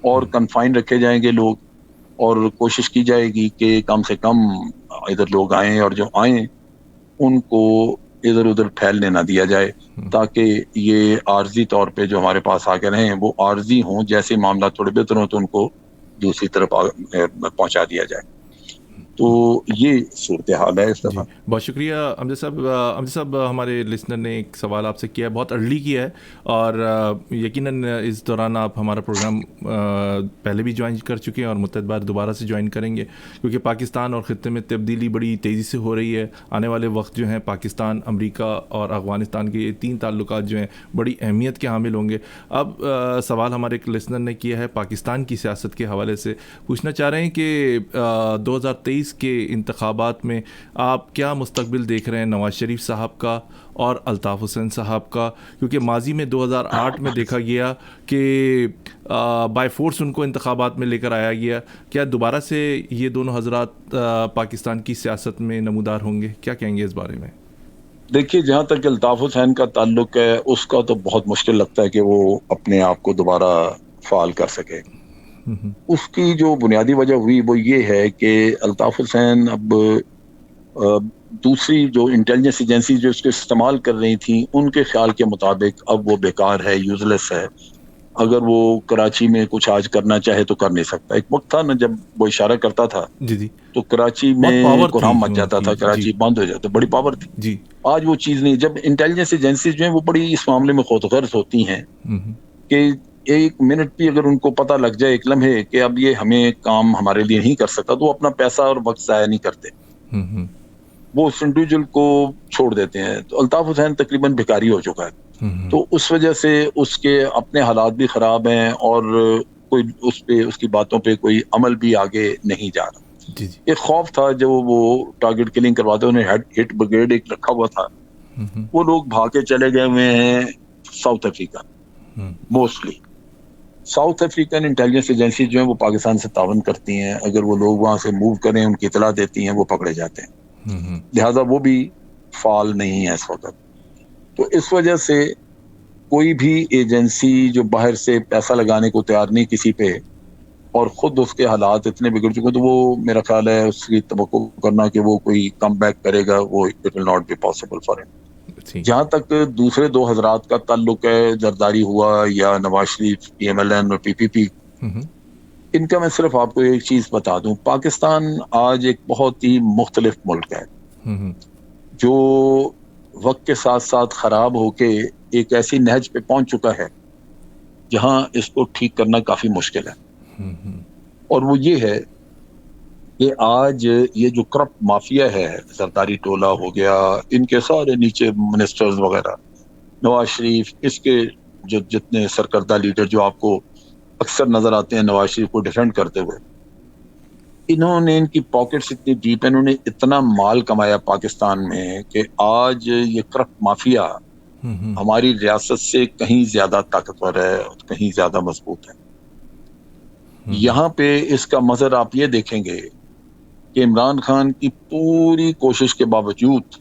اور کنفائن رکھے جائیں گے لوگ, اور کوشش کی جائے گی کہ کم سے کم ادھر لوگ آئیں, اور جو آئیں ان کو ادھر ادھر پھیلنے نہ دیا جائے, تاکہ یہ عارضی طور پہ جو ہمارے پاس آ کے رہیں وہ عارضی ہوں, جیسے معاملات تھوڑے بہتر ہوں تو ان کو دوسری طرف پہنچا دیا جائے. تو یہ صورتحال ہے اس دفعہ. بہت شکریہ امجد صاحب. امجد صاحب, ہمارے لسنر نے ایک سوال آپ سے کیا ہے, بہت ارلی کیا ہے, اور یقیناً اس دوران آپ ہمارا پروگرام پہلے بھی جوائن کر چکے ہیں اور متعدد بار دوبارہ سے جوائن کریں گے, کیونکہ پاکستان اور خطے میں تبدیلی بڑی تیزی سے ہو رہی ہے. آنے والے وقت جو ہیں پاکستان, امریکہ اور افغانستان کے یہ 3 تعلقات جو ہیں بڑی اہمیت کے حامل ہوں گے. اب سوال ہمارے ایک لسنر نے کیا ہے پاکستان کی سیاست کے حوالے سے, پوچھنا چاہ رہے ہیں کہ 2023 کے انتخابات میں آپ کیا مستقبل دیکھ رہے ہیں نواز شریف صاحب کا اور الطاف حسین صاحب کا, کیونکہ ماضی میں 2008 میں دیکھا گیا کہ بائی فورس ان کو انتخابات میں لے کر آیا گیا. کیا دوبارہ سے یہ دونوں حضرات پاکستان کی سیاست میں نمودار ہوں گے؟ کیا کہیں گے اس بارے میں؟ دیکھیے, جہاں تک الطاف حسین کا تعلق ہے اس کا تو بہت مشکل لگتا ہے کہ وہ اپنے آپ کو دوبارہ فعال کر سکے. اس کی جو بنیادی وجہ ہوئی وہ یہ ہے کہ الطاف حسین اب دوسری جو انٹیلیجنس ایجنسی جو اس کو استعمال کر رہی تھیں ان کے خیال کے مطابق اب وہ بیکار ہے, یوز لیس ہے, اگر وہ کراچی میں کچھ آج کرنا چاہے تو کر نہیں سکتا. ایک وقت تھا نا جب وہ اشارہ کرتا تھا جی جی تو کراچی بہت میں پاور کوہرام تھی مچ جاتا ان تھا, کی. کراچی جی بند ہو جاتا, بڑی پاور تھی. جی. آج وہ چیز نہیں. جب انٹیلیجنس ایجنسیز جو ہیں وہ بڑی اس معاملے میں خود غرض ہوتی ہیں کہ ایک منٹ بھی اگر ان کو پتہ لگ جائے ایک لمحے کہ اب یہ ہمیں کام ہمارے لیے نہیں کر سکتا, تو وہ اپنا پیسہ اور وقت ضائع نہیں کرتے, وہ اس انڈیویجول کو چھوڑ دیتے ہیں. تو الطاف حسین تقریباً بھکاری ہو چکا ہے, تو اس وجہ سے اس کے اپنے حالات بھی خراب ہیں اور کوئی اس کی باتوں پہ کوئی عمل بھی آگے نہیں جا رہا. جی جی ایک خوف تھا جو وہ ٹارگٹ کلنگ کرواتے, انہیں ہٹ بریگیڈ ایک رکھا ہوا تھا, وہ لوگ بھاگ کے چلے گئے ہوئے ہیں South Africa. Mostly south African intelligence agency جو ہیں وہ پاکستان سے تعاون کرتی ہیں, اگر وہ لوگ وہاں سے موو کریں ان کی اطلاع دیتی ہیں وہ پکڑے جاتے ہیں, لہذا وہ بھی فعال نہیں ہے اس وقت. تو اس وجہ سے کوئی بھی ایجنسی جو باہر سے پیسہ لگانے کو تیار نہیں کسی پہ, اور خود اس کے حالات اتنے بگڑ چکے, تو وہ میرا خیال ہے اس کی توقع کرنا کہ وہ کوئی کم بیک کرے گا, وہ it will not be possible for ہم. جہاں تک دوسرے دو حضرات کا تعلق ہے, زرداری ہوا یا Nawaz Sharif P M L N اور پی پی پی, ان کا میں صرف آپ کو ایک چیز بتا دوں, پاکستان آج ایک بہت ہی مختلف ملک ہے جو وقت کے ساتھ ساتھ خراب ہو کے ایک ایسی نہج پہ پہنچ چکا ہے جہاں اس کو ٹھیک کرنا کافی مشکل ہے. اور وہ یہ ہے کہ آج یہ جو کرپٹ مافیا ہے, زرداری ٹولہ ہو گیا, ان کے سارے نیچے منسٹرز وغیرہ, نواز شریف, اس کے جو جتنے سرکردہ لیڈر جو آپ کو اکثر نظر آتے ہیں نواز شریف کو ڈیفینڈ کرتے ہوئے, انہوں نے, ان کی پاکٹس اتنی ڈیپ ہیں, انہوں نے اتنا مال کمایا پاکستان میں کہ آج یہ کرپٹ مافیا ہماری ریاست سے کہیں زیادہ طاقتور ہے, کہیں زیادہ مضبوط ہے. یہاں پہ اس کا مظہر آپ یہ دیکھیں گے کہ عمران خان کی پوری کوشش کے باوجود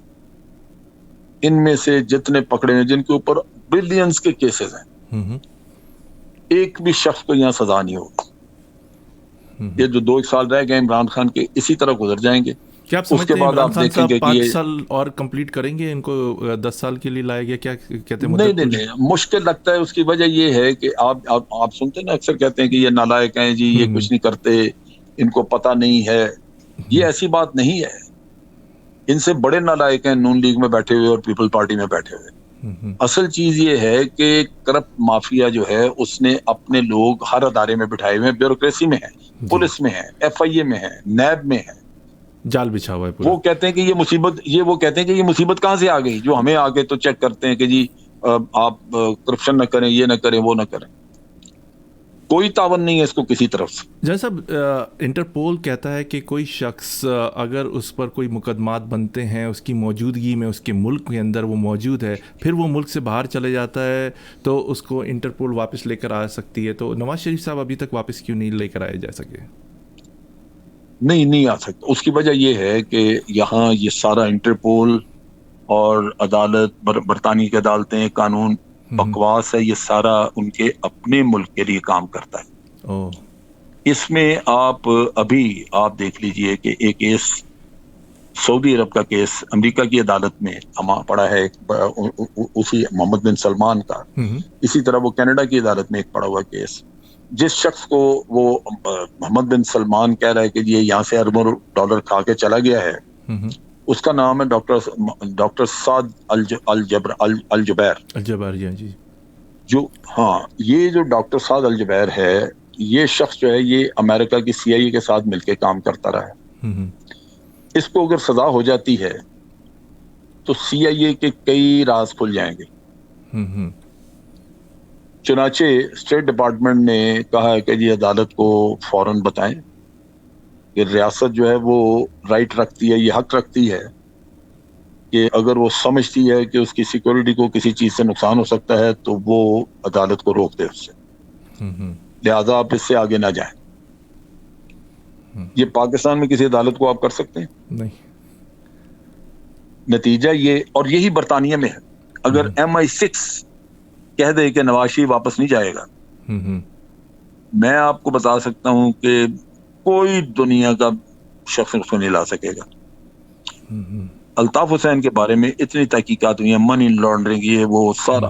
ان میں سے جتنے پکڑے ہیں, جن کے اوپر بلینز کے کیسز ہیں, ایک بھی شخص کو یہاں سزا نہیں ہوگی. یہ جو 2 سال رہ گئے عمران خان کے, اسی طرح گزر جائیں گے. کیا آپ سمجھتے ہیں عمران خان صاحب 5 سال اور کمپلیٹ کریں گے, ان کو 10 سال کے لیے لائے گیا, کیا کہتے ہیں؟ نہیں, مشکل لگتا ہے. اس کی وجہ یہ ہے کہ آپ سنتے ہیں نا, اکثر کہتے ہیں کہ یہ نالائق ہیں جی, یہ کچھ نہیں کرتے, ان کو پتہ نہیں ہے. یہ ایسی بات نہیں ہے, ان سے بڑے نالائق ہیں نون لیگ میں بیٹھے ہوئے اور پیپل پارٹی میں بیٹھے ہوئے. اصل چیز یہ ہے کہ کرپٹ مافیا جو ہے اس نے اپنے لوگ ہر ادارے میں بٹھائے ہوئے ہیں, بیوروکریسی میں ہے, پولیس میں ہے, ایف آئی اے میں ہے, نیب میں ہے, جال بچھا ہوا ہے پورا. وہ کہتے ہیں کہ یہ مصیبت کہاں سے آ گئی, جو ہمیں آگے تو چیک کرتے ہیں کہ جی آپ کرپشن نہ کریں, یہ نہ کریں, وہ نہ کریں. کوئی تعاون نہیں ہے اس کو کسی طرف سے. جیسا انٹرپول کہتا ہے کہ کوئی شخص اگر اس پر کوئی مقدمات بنتے ہیں, اس کی موجودگی میں, اس کے ملک کے اندر وہ موجود ہے, پھر وہ ملک سے باہر چلے جاتا ہے, تو اس کو انٹرپول واپس لے کر آ سکتی ہے. تو نواز شریف صاحب ابھی تک واپس کیوں نہیں لے کر آئے جا سکے؟ نہیں آ سکتا. اس کی وجہ یہ ہے کہ یہاں یہ سارا انٹرپول اور عدالت, برطانیہ کی عدالتیں, قانون بکواس ہے. یہ سارا ان کے اپنے ملک کے لیے کام کرتا ہے. اس میں آپ دیکھ لیجئے کہ ایک کیس سعودی عرب کا کیس امریکہ کی عدالت میں ہمارا پڑا ہے, اسی محمد بن سلمان کا. اسی طرح وہ کینیڈا کی عدالت میں ایک پڑا ہوا کیس, جس شخص کو وہ محمد بن سلمان کہہ رہا ہے کہ یہ یہاں سے اربوں ڈالر کھا کے چلا گیا ہے, اس کا نام ہے ڈاکٹر سعد الجبیر. جو یہ جو ڈاکٹر سعد الجبیر ہے, یہ شخص جو ہے یہ امریکہ کی سی آئی اے کے ساتھ مل کے کام کرتا رہا ہے. اس کو اگر سزا ہو جاتی ہے تو سی آئی اے کے کئی راز کھل جائیں گے. چنانچہ اسٹیٹ ڈپارٹمنٹ نے کہا ہے کہ جی عدالت کو فوراً بتائیں کہ ریاست جو ہے وہ رائٹ رکھتی ہے, یہ حق رکھتی ہے کہ اگر وہ سمجھتی ہے کہ اس کی سیکورٹی کو کسی چیز سے نقصان ہو سکتا ہے تو وہ عدالت کو روک دے اس سے, لہذا آپ اس سے آگے نہ جائیں. یہ پاکستان میں کسی عدالت کو آپ کر سکتے ہیں؟ نہیں. نتیجہ یہ, اور یہی برطانیہ میں ہے. اگر MI6 کہہ دے کہ نواز شریف واپس نہیں جائے گا, میں آپ کو بتا سکتا ہوں کہ کوئی دنیا کا شخص اس کو نہیں لا سکے گا. الطاف حسین کے بارے میں اتنی تحقیقات ہوئی ہیں, منی لانڈرنگ, یہ وہ سارا,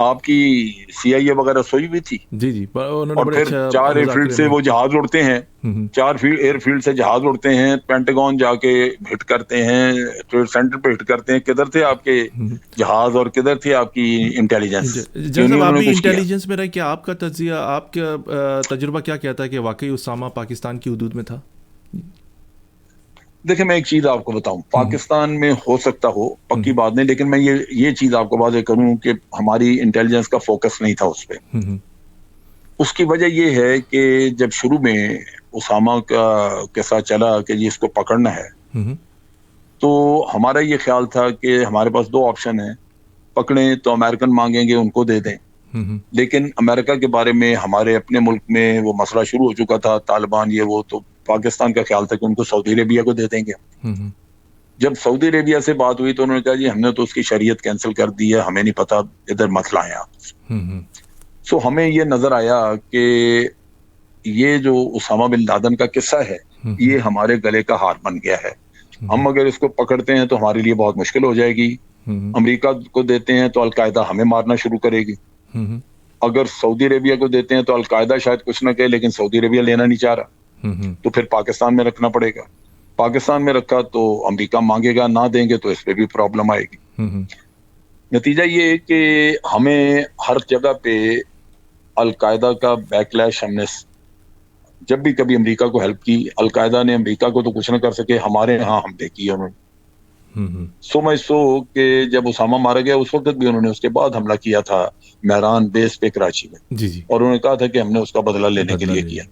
آپ کی CIA وغیرہ سوئی ہوئی تھی, جی جی, انہوں نے اور بڑے پھر اچھا 4 ایئر فیلڈ سے وہ جہاز اڑتے ہیں, 4 ایئر فیلڈ سے جہاز اڑتے ہیں, پینٹاگون جا کے ہٹ کرتے ہیں, ٹریڈ سینٹر پہ ہٹ کرتے ہیں. کدھر تھے آپ کے جہاز اور کدھر تھی آپ کی انٹیلیجنس؟ کیوں نہیں جب آپ انہوں نے بھی کچھ کیا؟ انٹیلیجنس میں رہے, کیا آپ کا تجزیہ, آپ کا تجربہ کیا کہتا ہے کہ واقعی اسامہ پاکستان کی حدود میں تھا؟ دیکھیں میں ایک چیز آپ کو بتاؤں, پاکستان میں ہو سکتا ہو, پکی بات نہیں, لیکن میں یہ چیز آپ کو واضح کروں کہ ہماری انٹیلیجنس کا فوکس نہیں تھا اس پہ. اس کی وجہ یہ ہے کہ جب شروع میں اسامہ کا قصہ چلا کہ جی اس کو پکڑنا ہے, تو ہمارا یہ خیال تھا کہ ہمارے پاس 2 آپشن ہیں, پکڑیں تو امریکن مانگیں گے ان کو دے دیں, لیکن امریکہ کے بارے میں ہمارے اپنے ملک میں وہ مسئلہ شروع ہو چکا تھا, طالبان یہ وہ, تو پاکستان کا خیال تھا کہ ان کو سعودی عربیہ کو دے دیں گے. جب سعودی عربیہ سے بات ہوئی تو انہوں نے کہا جی ہم نے تو اس کی شریعت کینسل کر دی ہے, ہمیں نہیں پتا ادھر مسئلہ ہے آپ. سو ہمیں یہ نظر آیا کہ یہ جو اسامہ بن لادن کا قصہ ہے یہ ہمارے گلے کا ہار بن گیا ہے. ہم اگر اس کو پکڑتے ہیں تو ہمارے لیے بہت مشکل ہو جائے گی. امریکہ کو دیتے ہیں تو القاعدہ ہمیں مارنا شروع کرے گی. اگر سعودی عربیہ کو دیتے ہیں تو القاعدہ شاید کچھ نہ کہے, لیکن سعودی عربیہ لینا نہیں چاہ رہا, تو پھر پاکستان میں رکھنا پڑے گا. پاکستان میں رکھا تو امریکہ مانگے گا, نہ دیں گے تو اس پہ بھی پرابلم آئے گی. نتیجہ یہ ہے کہ ہمیں ہر جگہ پہ القاعدہ کا بیک لیش, ہم نے جب بھی کبھی امریکہ کو ہیلپ کی, القاعدہ نے امریکہ کو تو کچھ نہ کر سکے, ہمارے ہاں ہم دیکھی ہے انہوں نے. سو کہ جب اسامہ مارا گیا اس وقت بھی انہوں نے اس کے بعد حملہ کیا تھا مہران بیس پہ کراچی میں, اور انہوں نے کہا تھا کہ ہم نے اس کا بدلہ لینے کے لیے کیا.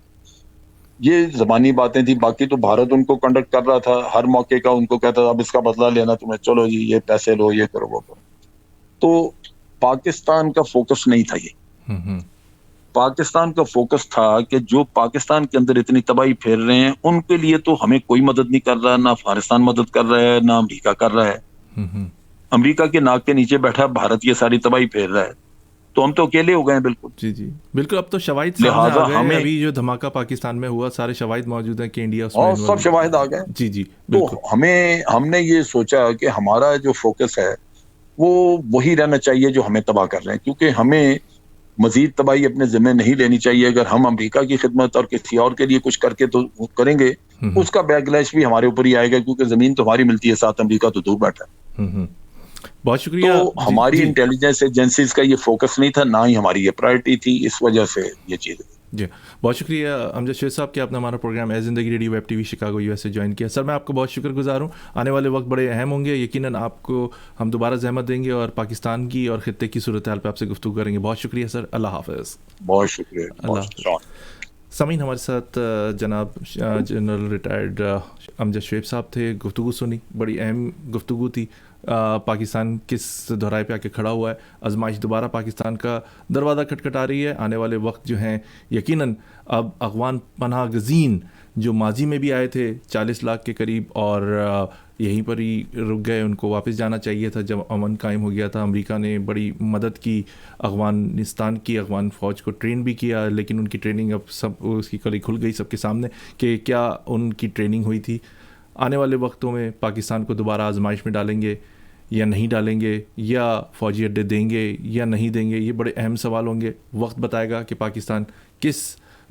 یہ زبانی باتیں تھی, باقی تو بھارت ان کو کنڈکٹ کر رہا تھا ہر موقع کا, ان کو کہتا تھا اب اس کا بدلہ لینا تمہیں, چلو جی یہ پیسے لو, یہ کرو وہ کرو. تو پاکستان کا فوکس نہیں تھا یہ. پاکستان کا فوکس تھا کہ جو پاکستان کے اندر اتنی تباہی پھیر رہے ہیں ان کے لیے تو ہمیں کوئی مدد نہیں کر رہا, نہ افغانستان مدد کر رہا ہے, نہ امریکہ کر رہا ہے. امریکہ کے ناک کے نیچے بیٹھا بھارت یہ ساری تباہی پھیر رہا ہے, تو ہم تو اکیلے ہو گئے ہیں. بالکل جی جی بالکل, اب تو شواہد سامنے آ گئے. ابھی جو دھماکہ پاکستان میں ہوا سارے شواہد موجود ہیں کہ انڈیا اس میں سب شواہد آ گئے. جی جی تو ہم نے یہ سوچا کہ ہمارا جو فوکس ہے وہ وہی رہنا چاہیے جو ہمیں تباہ کر رہے ہیں, کیونکہ ہمیں مزید تباہی اپنے ذمہ نہیں لینی چاہیے. اگر ہم امریکہ کی خدمت اور کسی اور کے لیے کچھ کر کے تو کریں گے, اس کا بیک لیش بھی ہمارے اوپر ہی آئے گا, کیونکہ زمین تو ہماری ملتی ہے, ساتھ امریکہ تو دور بیٹھا ہے. بہت شکریہ. تو ہماری انٹیلیجنس ایجنسیز کا یہ فوکس نہیں تھا, نہ ہی ہماری یہ پرائرٹی تھی, اس وجہ سے یہ چیز. جی بہت شکریہ امجد شیخ صاحب کہ آپ نے ہمارا پروگرام اے زندگی radio web TV Chicago USA سے جوائن کیا. سر میں آپ کو بہت شکر گزار ہوں. آنے والے وقت بڑے اہم ہوں گے, یقیناً آپ کو ہم دوبارہ زحمت دیں گے اور پاکستان کی اور خطے کی صورتحال پہ آپ سے گفتگو کریں گے. بہت شکریہ سر, اللہ حافظ. بہت شکریہ. اللہ حافظ. سامعین, ہمارے ساتھ جناب جنرل ریٹائرڈ امجد شعیب صاحب تھے. گفتگو سنی, بڑی اہم گفتگو تھی. پاکستان کس دہرائے پہ آ کے کھڑا ہوا ہے, آزمائش دوبارہ پاکستان کا دروازہ کھٹکھٹا رہی ہے. آنے والے وقت جو ہیں یقیناً اب افغان پناہ گزین جو ماضی میں بھی آئے تھے 40 لاکھ کے قریب اور یہیں پر ہی رک گئے, ان کو واپس جانا چاہیے تھا جب امن قائم ہو گیا تھا. امریکہ نے بڑی مدد کی افغانستان کی, افغان فوج کو ٹرین بھی کیا, لیکن ان کی ٹریننگ اب سب اس کی کلی کھل گئی سب کے سامنے کہ کیا ان کی ٹریننگ ہوئی تھی. آنے والے وقتوں میں پاکستان کو دوبارہ آزمائش میں ڈالیں گے یا نہیں ڈالیں گے, یا فوجی اڈے دیں گے یا نہیں دیں گے, یہ بڑے اہم سوال ہوں گے. وقت بتائے گا کہ پاکستان کس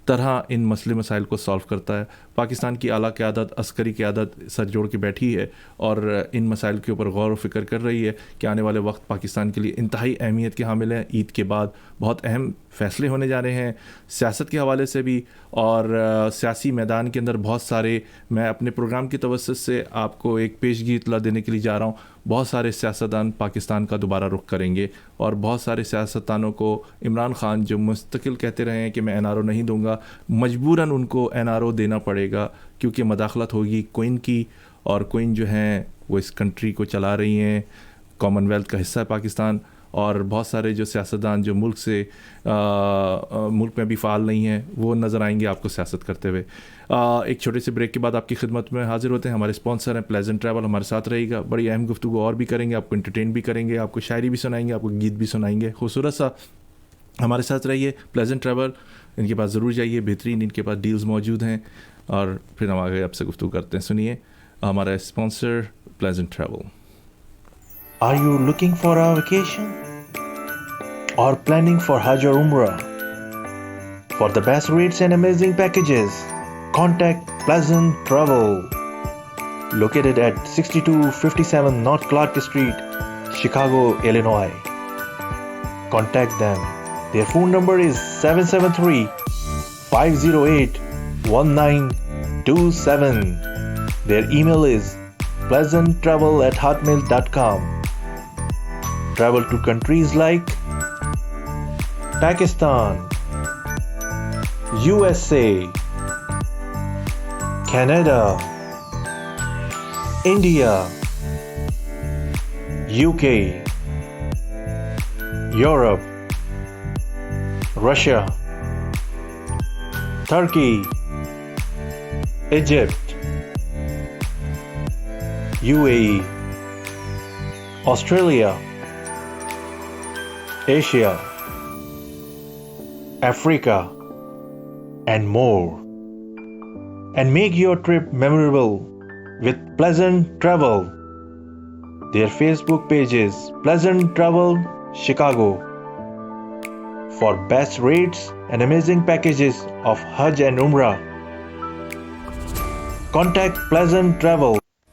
طرح ان مسئلے مسائل کو سالو کرتا ہے. پاکستان کی اعلیٰ قیادت, عسکری قیادت سر جوڑ کے بیٹھی ہے اور ان مسائل کے اوپر غور و فکر کر رہی ہے کہ آنے والے وقت پاکستان کے لیے انتہائی اہمیت کے حامل ہیں. عید کے بعد بہت اہم فیصلے ہونے جا رہے ہیں سیاست کے حوالے سے بھی, اور سیاسی میدان کے اندر بہت سارے, میں اپنے پروگرام کی توسط سے آپ کو ایک پیشگی اطلاع دینے کے لیے جا رہا ہوں, بہت سارے سیاستدان پاکستان کا دوبارہ رخ کریں گے, اور بہت سارے سیاستدانوں کو عمران خان جو مستقل کہتے رہے ہیں کہ میں NRO نہیں دوں گا, مجبوراً ان کو NRO دینا پڑے گا, کیونکہ مداخلت ہوگی کوئن کی, اور کوئن جو ہیں وہ اس کنٹری کو چلا رہی ہیں, کامن ویلتھ کا حصہ ہے پاکستان. اور بہت سارے جو سیاستدان جو ملک میں بھی فعال نہیں ہیں وہ نظر آئیں گے آپ کو سیاست کرتے ہوئے. ایک چھوٹے سے بریک کے بعد آپ کی خدمت میں حاضر ہوتے ہیں. ہمارے اسپانسر ہیں پلیزنٹ ٹریول, ہمارے ساتھ رہے گا, بڑی اہم گفتگو اور بھی کریں گے, آپ کو انٹرٹین بھی کریں گے, آپ کو شاعری بھی سنائیں گے, آپ کو گیت بھی سنائیں گے. خوبصورت سا ہمارے ساتھ رہیے. پلیزنٹ ٹریول, ان کے پاس ضرور جائیے, بہترین ان کے پاس ڈیلز موجود ہیں. اور پھر ہم آگے آپ سے گفتگو کرتے ہیں. سنیے ہمارا sponsor pleasant travel. Are you looking for a vacation? or planning for Hajj or Umrah. For the best rates and amazing packages, contact Pleasant Travel. Located at 6257 North Clark Street, Chicago, Illinois. Contact them. Their phone number is 773-508-1927. Their email is pleasanttravel@hotmail.com. Travel to countries like Pakistan, USA, Canada, India, UK, Europe, Russia, Turkey, Egypt, UAE, Australia, Asia, Africa, and more. And make your trip memorable with Pleasant Travel. Their Facebook page is Pleasant Travel Chicago. For best rates and amazing packages of Hajj and Umrah, contact Pleasant Travel.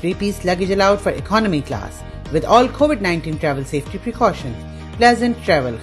3-piece luggage allowed for economy class with all COVID-19 travel safety precautions. Pleasant Travel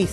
30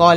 Call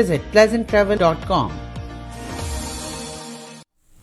visit pleasanttravel.com.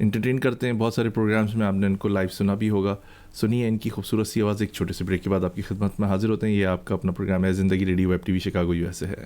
Entertain کرتے ہیں بہت سارے programmes میں. آپ نے ان کو live سنا بھی ہوگا. سنیے ان کی خوبصورت سی آواز. ایک چھوٹے سے بریک کے بعد آپ کی خدمت میں حاضر ہوتے ہیں. یہ آپ کا اپنا پروگرام ہے زندگی radio web T V Chicago U S A ہے.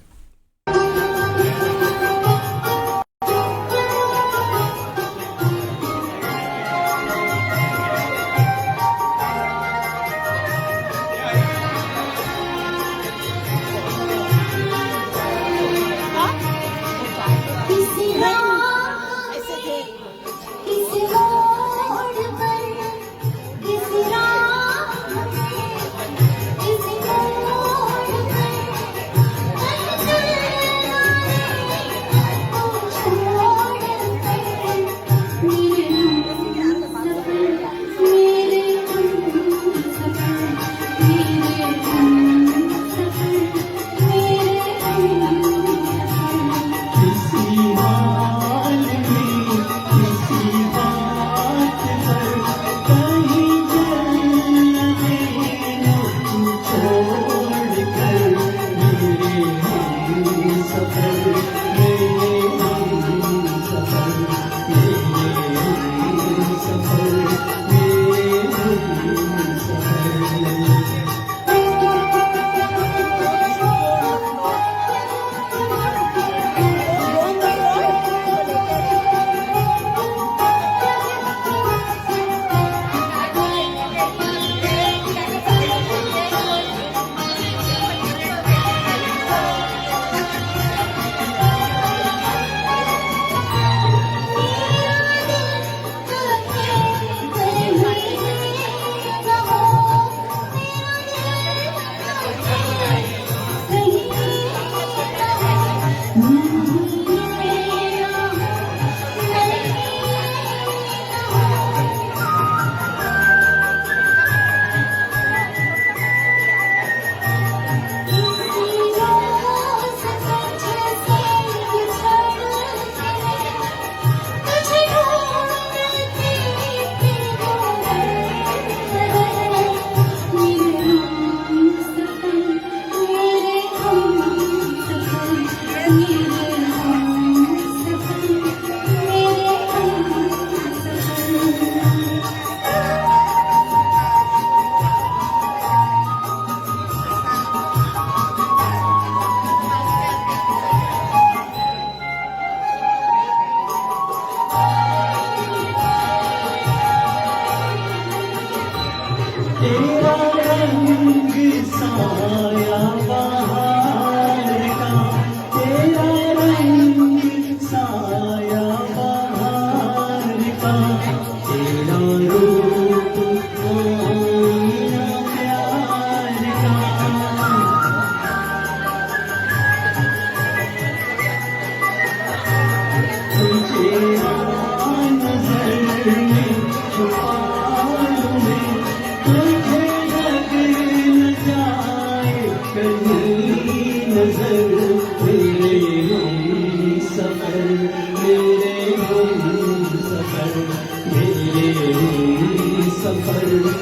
سفر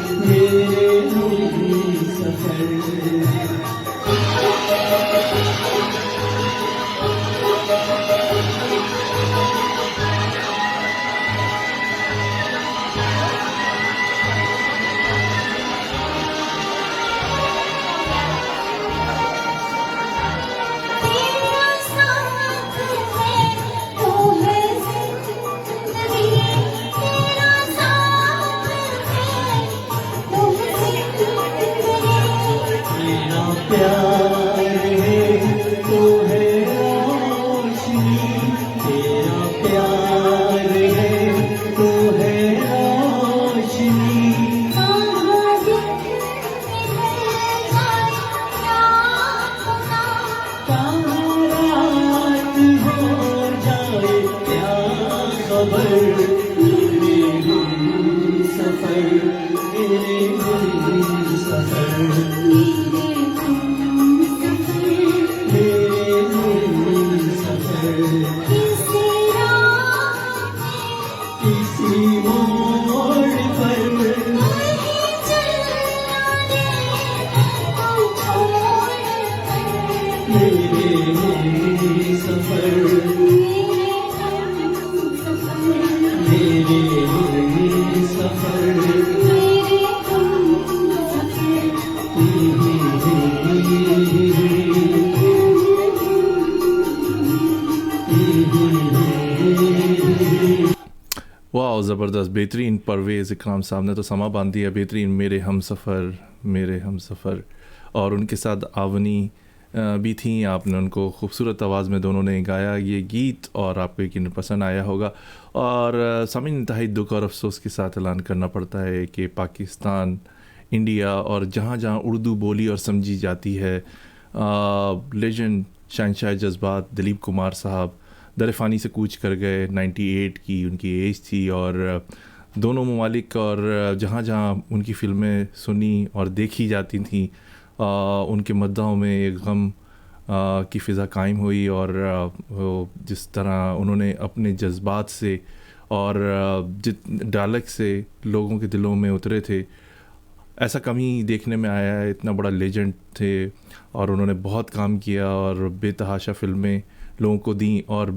زبردست بہترین پرویز اکرام صاحب نے تو سما باندھ دیا. بہترین میرے ہم سفر اور ان کے ساتھ آونی بھی تھیں. آپ نے ان کو خوبصورت آواز میں دونوں نے گایا یہ گیت اور آپ کو یقیناً پسند آیا ہوگا. اور سامعین انتہائی دکھ اور افسوس کے ساتھ اعلان کرنا پڑتا ہے کہ پاکستان، انڈیا اور جہاں جہاں اردو بولی اور سمجھی جاتی ہے، لیجنڈ شہنشاہ جذبات دلیپ کمار صاحب در فانی سے کوچ کر گئے. 98 کی ان کی ایج تھی اور دونوں ممالک اور جہاں جہاں ان کی فلمیں سنی اور دیکھی جاتی تھیں ان کے مداحوں میں ایک غم کی فضا قائم ہوئی. اور جس طرح انہوں نے اپنے جذبات سے اور ڈائلیکٹ سے لوگوں کے دلوں میں اترے تھے، ایسا کم ہی دیکھنے میں آیا ہے. اتنا بڑا لیجنڈ تھے اور انہوں نے بہت کام کیا اور بے تحاشا فلمیں لوگوں کو دیں اور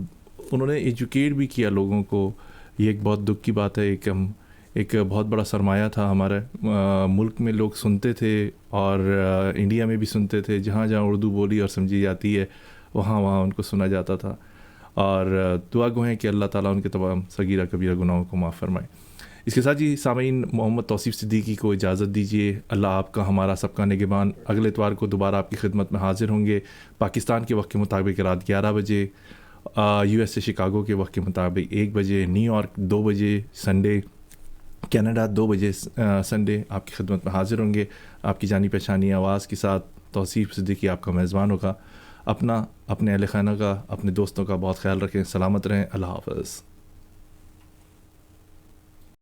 انہوں نے ایجوکیٹ بھی کیا لوگوں کو. یہ ایک بہت دکھ کی بات ہے. ایک بہت بڑا سرمایہ تھا ہمارے ملک میں، لوگ سنتے تھے اور انڈیا میں بھی سنتے تھے. جہاں جہاں اردو بولی اور سمجھی جاتی ہے وہاں ان کو سنا جاتا تھا. اور دعا گو ہیں کہ اللہ تعالیٰ ان کے تمام صغیرہ کبیرہ گناہوں کو معاف فرمائے. اس کے ساتھ ہی سامعین محمد توصیف صدیقی کو اجازت دیجیے. اللہ آپ کا ہمارا سب کا نگہبان. اگلے اتوار کو دوبارہ آپ کی خدمت میں حاضر ہوں گے. پاکستان کے وقت کے مطابق رات 11 بجے، USA شکاگو کے وقت کے مطابق 1 بجے، نیو یارک 2 بجے سنڈے، کینیڈا 2 بجے سنڈے آپ کی خدمت میں حاضر ہوں گے. آپ کی جانی پہچانی آواز کے ساتھ توصیف صدیقی آپ کا میزبان ہوگا. اپنا، اپنے اہل خانہ کا، اپنے دوستوں کا بہت خیال رکھیں. سلامت رہیں. اللہ حافظ.